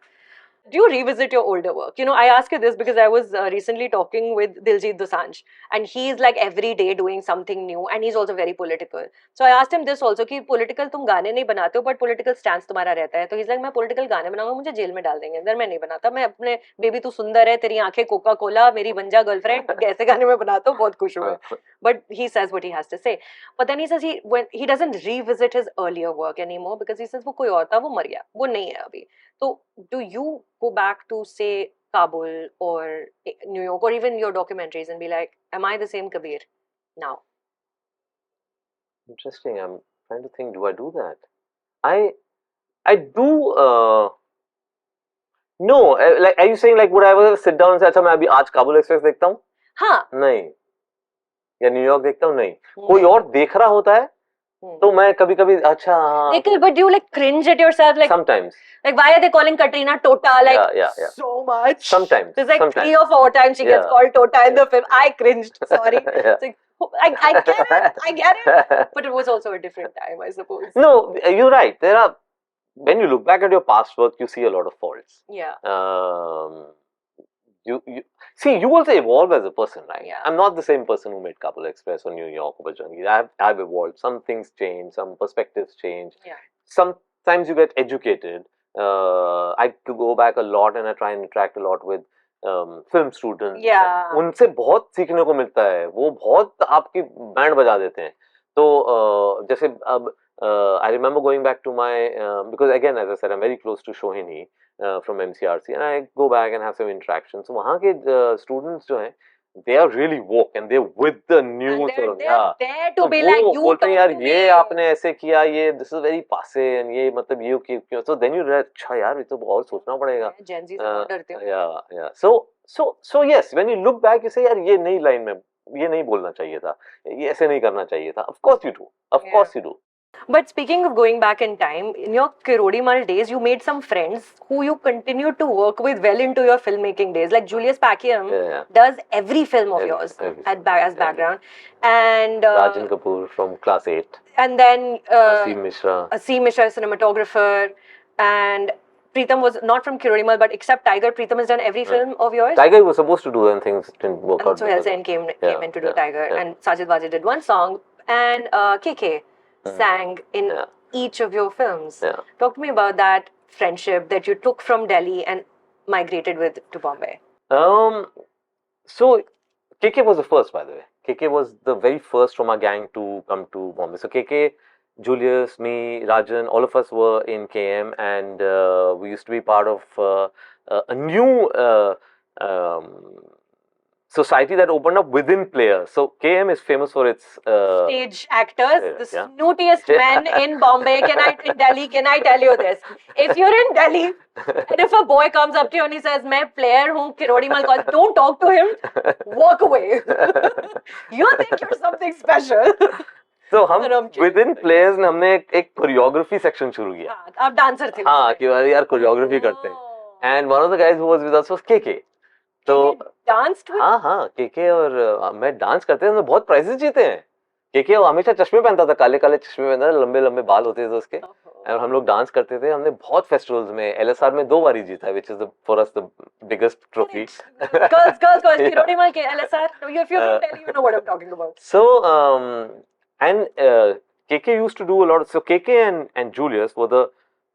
Do you revisit your older work? I ask you this because I was recently talking with Diljit Dosanjh, and he's like every day doing something new, and he's also very political. So I asked him this also कि political तुम गाने नहीं बनाते हो, but political stance तुम्हारा रहता है. तो he's like मैं political गाने बनाऊंगा, मुझे जेल में डाल देंगे. अंदर मैं नहीं बनाता, मैं अपने बेबी तू सुंदर है, तेरी आंखें कोका कोला, मेरी बन जा गर्लफ्रेंड, ऐसे गाने में बनाता हूँ, बहुत खुश हूँ. But he says what he has to say. But then he says when he doesn't revisit his earlier work anymore because he says वो कोई और था, वो मर गया, वो नहीं है अभी. So do you go back to, say, Kabul or New York or even your documentaries and be like, am I the same Kabir now? Interesting. I'm trying to think, do I do that? I do. No. Like, are you saying like would I ever sit down and say, अच्छा मैं अभी आज Kabul Express देखता हूँ? हाँ. नहीं. या New York देखता हूँ? नहीं. कोई और देख रहा होता है तो मैं कभी-कभी अच्छा हाँ. But do you like cringe at yourself? Like sometimes. Like why are they calling Katrina Tota? Like so much. Sometimes. There's like 3 or 4 times she gets called Tota in the film. I cringed. Sorry. It's like, I get it. But it was also a different time, I suppose. No, you're right. When you look back at your past work, you see a lot of faults. Yeah. You also evolve as a person, right? Yeah. I'm not the same person who made Kabul Express or New York or Bajrangi. I've evolved. Some things change. Some perspectives change. Yeah. Sometimes you get educated. I go back a lot and I try and interact a lot with film students. Yeah. उनसे बहुत सीखने को मिलता है. वो बहुत आपकी band बजा देते हैं. तो जैसे अब I remember going back to my because again as I said I'm very close to Shohini from MCRC and I go back and have some interactions. So वहाँ के students जो हैं they are really woke and they're with the new sort of there to be like you बोलते हैं यार ये आपने ऐसे किया ये this is very passe and ये मतलब ये क्यों so then you realize अच्छा यार ये तो बहुत सोचना पड़ेगा. Gen Z से बहुत डरते हो. Yeah. So yes when you look back you say यार ये नई लाइन में ये नहीं बोलना चाहिए था ये ऐसे नहीं करना चाहिए था. Of course you do. Of course you do. But speaking of going back in time, in your Kirodimal days, you made some friends who you continued to work with well into your filmmaking days. Like Julius Packiam does every film of yours as background. And Rajan Kapoor from Class 8. And then Aseem Mishra, cinematographer. And Preetham was not from Kirodimal, but except Tiger, Preetham has done every film of yours. Tiger was supposed to do and things didn't work out. So Helsen came in to do Tiger. And Sajid Wajid did one song. And KK sang in each of your films. Yeah. Talk to me about that friendship that you took from Delhi and migrated with to Bombay. So KK was the first, by the way. KK was the very first from our gang to come to Bombay. So KK, Julius, me, Rajan, all of us were in KM, and we used to be part of a new um, society that opened up within Players. So KM is famous for its Stage actors, the yeah. snootiest men in Bombay. In Delhi, can I tell you this? If you're in Delhi, and if a boy comes up to you and he says, "मैं player हूँ, Kirodi Mal college," don't talk to him. Walk away. You think you're something special. तो हम within Players ने हमने एक choreography section शुरू किया. हाँ, आप dancer थे. हाँ, कि यार choreography करते हैं. And one of the guys who was with us was KK. तो डांस हाँ केके और मैं डांस करते थे, हमने बहुत प्राइजेस जीते हैं. केके वो हमेशा चश्मे पहनता था, काले काले चश्मे पहनता था, लंबे लंबे बाल होते थे उसके, और हम लोग डांस करते थे. हमने बहुत फेस्टिवल्स में एलएसआर में 2 बार जीता है, which is for us the biggest trophy. girls Kirodi Mal ke LSR, if you're from Delhi, you know what I'm talking about. So and KK used to do a lot of, so KK and Julius were the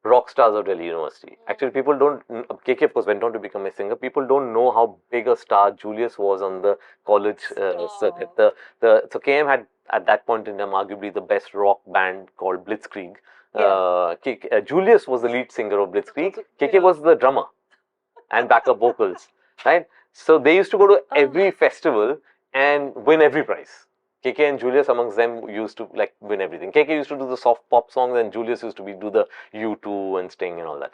rock stars of Delhi University. Actually, people don't. KK, of course, went on to become a singer. People don't know how big a star Julius was on the college circuit. So KM had at that point in time arguably the best rock band called Blitzkrieg. Julius was the lead singer of Blitzkrieg. KK was the drummer and backup vocals. Right. So they used to go to every festival and win every prize. KK and Julius amongst them used to like win everything. KK used to do the soft pop songs and Julius used to do the U2 and Sting and all that.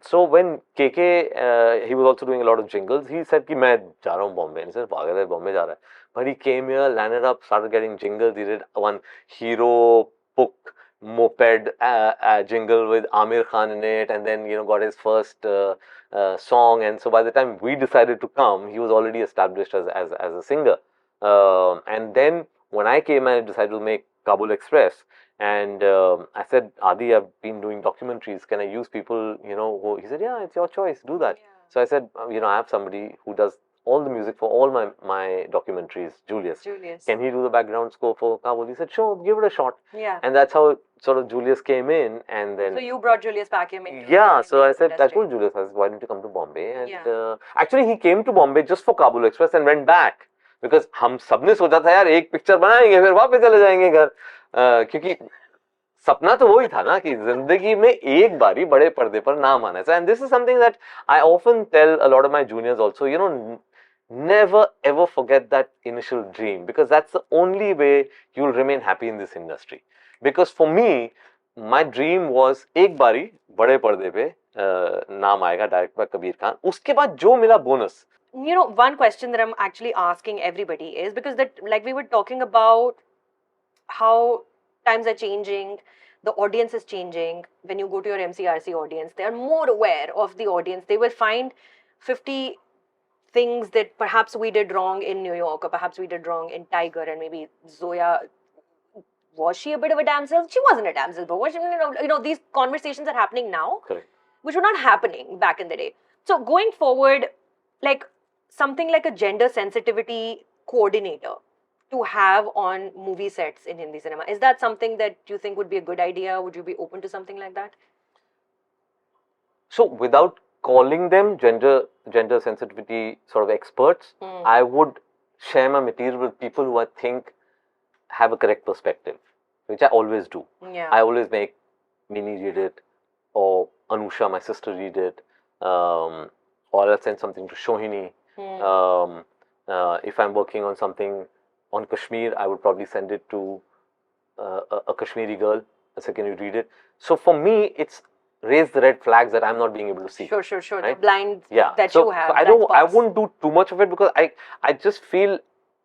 So when KK, he was also doing a lot of jingles. He said कि मैं जा रहा हूँ Bombay. And he said पागल है, Bombay जा रहा है. But he came here, landed up, started getting jingles. He did one Hero Puck moped jingle with Amir Khan in it, and then got his first song. And so by the time we decided to come, he was already established as a singer. And then when I came and I decided to make Kabul Express, and I said, Adi, I've been doing documentaries. Can I use people, who, he said, yeah, it's your choice. Do that. Yeah. So I said, I have somebody who does all the music for all my documentaries, Julius. Can he do the background score for Kabul? He said, sure, give it a shot. Yeah. And that's how sort of Julius came in, and then. So you brought Julius back here. Yeah. So I said, I told Julius, why don't you come to Bombay? And actually, he came to Bombay just for Kabul Express and went back. Because हम सबने सोचा था यार एक picture बनाएंगे फिर वापस चले जाएंगे घर, क्योंकि सपना तो वही था ना कि जिंदगी में एक बारी बड़े पर्दे पर नाम आना है. And this is something that I often tell a lot of my juniors also, never ever forget that initial dream, because that's the only way you'll remain happy in this industry. Because for me, my dream was एक बारी बड़े पर्दे पे नाम आएगा direct bye Kabir Khan, उसके बाद जो मिला bonus. One question that I'm actually asking everybody is, because that, like we were talking about how times are changing, the audience is changing. When you go to your MCRC audience, they are more aware of the audience. They will find 50 things that perhaps we did wrong in New York, or perhaps we did wrong in Tiger, and maybe Zoya, was she a bit of a damsel? She wasn't a damsel, but was she, these conversations are happening now. Correct. Which were not happening back in the day. So going forward, like something like a gender sensitivity coordinator to have on movie sets in Hindi cinema, is that something that you think would be a good idea? Would you be open to something like that? So without calling them gender sensitivity sort of experts, I would share my material with people who I think have a correct perspective, which I always do. Yeah. I always make Mini read it, or Anusha, my sister, read it, or I'll send something to Shohini. If I'm working on something on Kashmir, I would probably send it to a Kashmiri girl. I say, can you read it? So for me, it's raise the red flags that I'm not being able to see. Sure. Right? The blind that you have. So I wouldn't do too much of it, because I just feel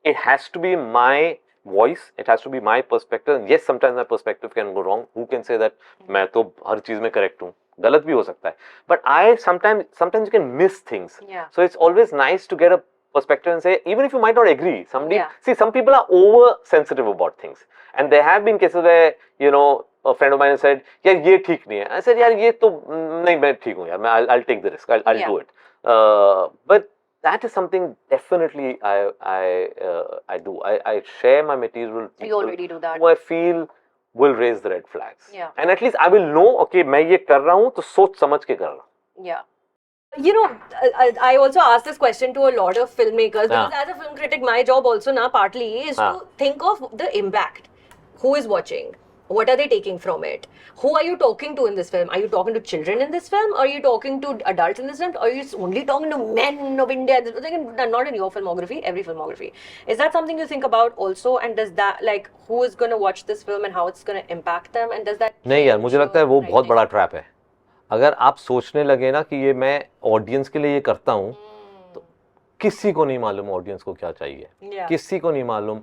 it has to be my voice. It has to be my perspective. And yes, sometimes my perspective can go wrong. Who can say that मैं तो हर चीज में correct हूँ? गलत भी हो सकता है. But sometimes you can miss things. Yeah. So it's always nice to get a perspective and say, even if you might not agree, see, some people are over sensitive about things, and there have been cases where a friend of mine has said, यार ये ठीक नहीं है. I said, यार ये तो नहीं, मैं ठीक हूँ यार, I'll take the risk, I'll do it. But that is something definitely I do. I share my material with people. You already do that. Who I feel will raise the red flags. Yeah. And at least I will know, okay, मैं ये कर रहा हूँ तो सोच समझ के कर रहा हूँ. Yeah. You know, I also ask this question to a lot of filmmakers because as a film critic, my job also now partly is to think of the impact. Who is watching? What are they taking from it? Who are you talking to in this film? Are you talking to children in this film? Are you talking to adults in this film? Or are you only talking to men of India? Not in your filmography, every filmography. Is that something you think about also? And does that, like, who is going to watch this film and how it's going to impact them? And does that... नहीं यार, मुझे लगता है वो बहुत बड़ा trap है. अगर आप सोचने लगे ना कि ये मैं ऑडियंस के लिए ये करता हूँ, तो किसी को नहीं मालूम ऑडियंस को क्या चाहिए. किसी को नहीं मालूम.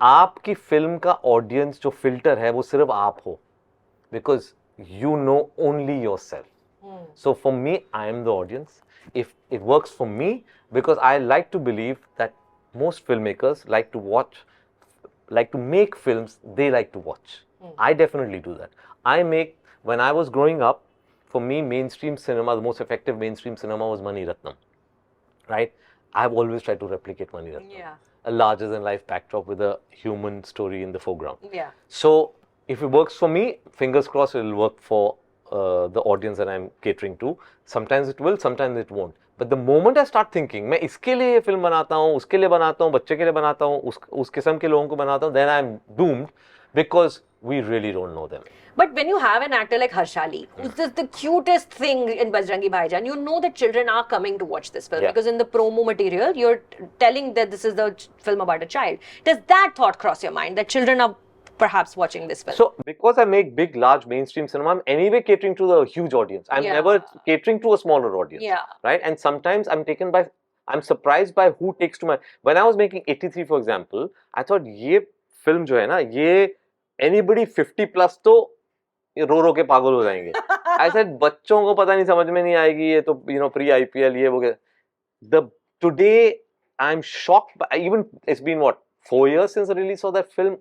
आपकी फिल्म का ऑडियंस जो फिल्टर है वो सिर्फ आप हो, because you know only yourself. So for me, I am the audience. If it works for me, because I like to believe that most filmmakers like to make films they like to watch. I definitely do that. When I was growing up, for me, mainstream cinema, the most effective mainstream cinema was Mani Ratnam, right? I've always tried to replicate Mani Ratnam. Yeah. A larger-than-life backdrop with a human story in the foreground. Yeah. So, if it works for me, fingers crossed it will work for the audience that I'm catering to. Sometimes it will, sometimes it won't. But the moment I start thinking, मैं इसके लिए film बनाता हूँ, उसके लिए बनाता हूँ, बच्चे के लिए बनाता हूँ, उस किस्म के लोगों को बनाता हूँ, then I'm doomed because we really don't know them. But when you have an actor like Harshali, who's just the cutest thing in Bajrangi Bhaijaan, you know that children are coming to watch this film because in the promo material, you're telling that this is the film about a child. Does that thought cross your mind that children are perhaps watching this film? So, because I make big, large mainstream cinema, I'm anyway catering to the huge audience. I'm never catering to a smaller audience. Yeah. Right? And sometimes I'm surprised by who takes to my... When I was making 83, for example, I thought, ये film जो है ना, ये anybody 50 plus तो रो के पागल हो जाएंगे. I said, बच्चों को पता नहीं, समझ में नहीं आएगी, ये तो pre-IPL, ये वो. Today, I'm shocked. Even it's been 4 years since the release of that film.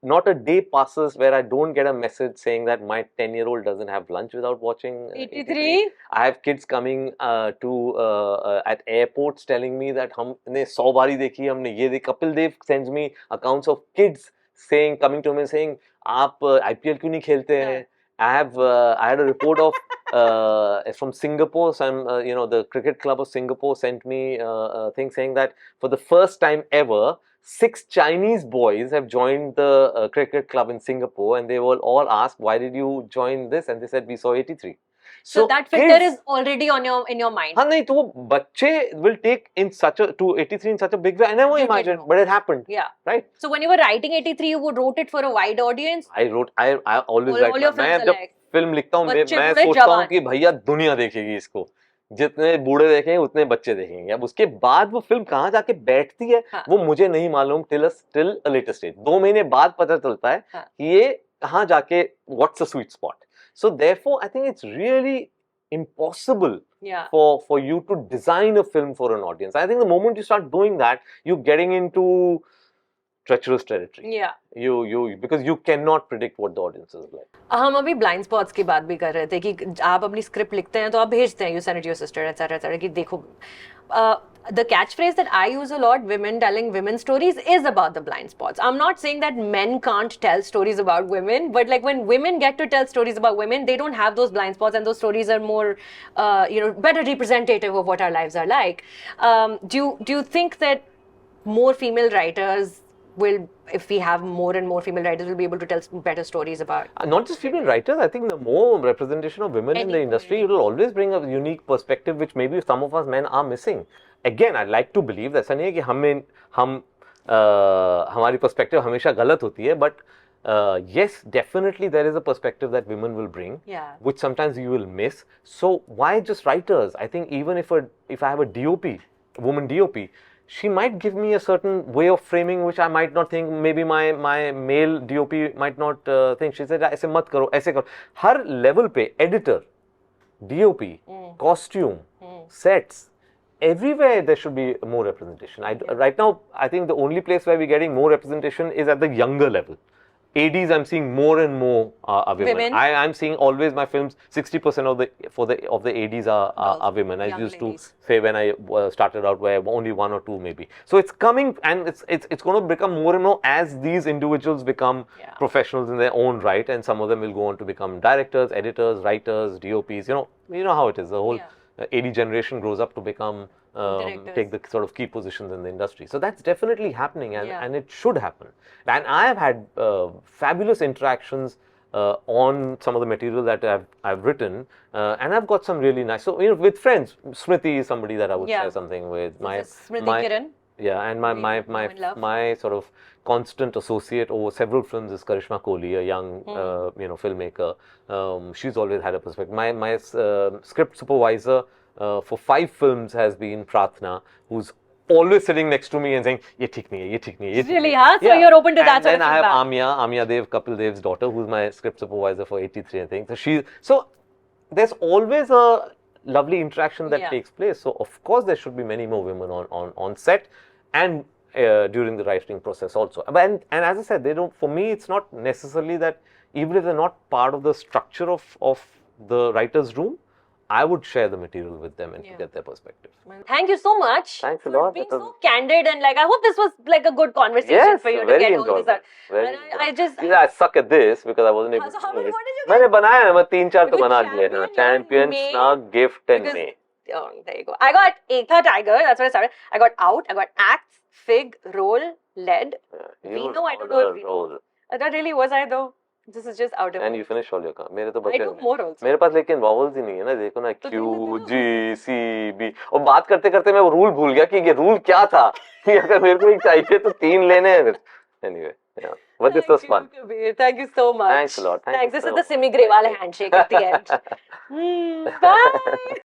Not a day passes where I don't get a message saying that my 10-year-old doesn't have lunch without watching 83. I have kids coming at airports telling me that हमने 100 बारी देखी, हमने ये देखी. Kapil Dev sends me accounts of kids coming to me saying, आप IPL क्यों नहीं खेलते हैं? I had a report of from Singapore. The cricket club of Singapore sent me a thing saying that for the first time ever, 6 Chinese boys have joined the cricket club in Singapore, and they will all ask, why did you join this? And they said, we saw 83. So that filter is already in your mind. हाँ नहीं, तो वो बच्चे will take to 83 in such a big way. I never imagined, but it happened. Yeah. Right. So when you were writing 83, you wrote it for a wide audience. I always write. मैं जब film लिखता हूँ, मैं सोचता हूँ कि भैया दुनिया देखेगी इसको. जितने बूढ़े देखेंगे उतने बच्चे देखेंगे. अब उसके बाद वो फिल्म कहाँ जाके बैठती है, वो मुझे नहीं मालूम till a later stage. 2 महीने बाद पता चलता है कि ये कहाँ जाके, what's the sweet spot. So therefore, I think it's really impossible for you to design a film for an audience. I think the moment you start doing that, you're getting into treacherous territory. Yeah. Because you cannot predict what the audience is like. हम अभी blind spots की बात भी कर रहे थे कि आप अपनी स्क्रिप्ट लिखते हैं तो आप भेजते हैं, you send it to your sister, etc. कि देखो, the catchphrase that I use a lot, women telling women stories, is about the blind spots. I'm not saying that men can't tell stories about women, but like when women get to tell stories about women, they don't have those blind spots, and those stories are more, better representative of what our lives are like. Do you think that more female writers will, if we have more and more female writers, will be able to tell better stories about? Not just female writers. I think the more representation of women in the industry, it will always bring a unique perspective, which maybe some of us men are missing. Again, I'd like to believe that ऐसा नहीं है कि हमारी perspective हमेशा गलत होती है, but yes, definitely there is a perspective that women will bring, which sometimes you will miss. So why just writers? I think even if I have a DOP, woman DOP, she might give me a certain way of framing which I might not think. Maybe my male DOP might not think. She said, ऐसे मत करो, ऐसे करो. हर level पे editor, DOP, costume, sets, everywhere there should be more representation. Right now, I think the only place where we're getting more representation is at the younger level. ADs I'm seeing more and more are women. Women? I'm seeing always my films 60% of the ADs are women. I young used ladies. to say when I started out where only one or two maybe. So it's coming, and it's going to become more and more as these individuals become professionals in their own right, and some of them will go on to become directors, editors, writers, DOPs. You know how it is. The whole AD generation grows up to become take the sort of key positions in the industry. So that's definitely happening, and it should happen. And I have had fabulous interactions on some of the material that I've written, and I've got some really nice. So with friends, Smriti is somebody that I would share something with. Smriti Kiran. Yeah, and my sort of constant associate over several films is Karishma Kohli, a young filmmaker. She's always had a perspective. My script supervisor for 5 films has been Prathna, who's always sitting next to me and saying, "Ye theek nahi hai, ye theek nahi hai." Really, huh? So you're open to that and sort of then I have feedback. Amya Dev, Kapil Dev's daughter, who's my script supervisor for 83, I think. So there's always a lovely interaction that takes place. So of course there should be many more women on set and during the writing process also. And as I said, they don't. For me, it's not necessarily that even if they're not part of the structure of the writer's room, I would share the material with them and get their perspective. Thank you so much. Thanks a lot. Being so candid, and I hope this was a good conversation for you to get all this out. And I suck at this because I wasn't able to do it. मैंने बनाया है, मैं 3-4 तो बना लिए हैं. Champion, Snug, Gift and May. Oh, there you go. I got Ekta Tiger. That's what I started. I got Out. I got Acts, Fig, Roll, Lead. Vino. I don't know. That really was I though. This is just out of. And you finish all your काम. मेरे तो I took more also. मेरे पास लेकिन vowels ही नहीं है ना. देखो ना, Q, G, C, B. और बात करते करते मैं वो रूल भूल गया कि ये रूल क्या था. कि अगर मेरे को एक चाहिए तो 3 लेने हैं. Anyway, but this was fun. Kabir. Thank you so much. Thanks a lot. Thanks. This is the Simi Grewal handshake at the end. Bye.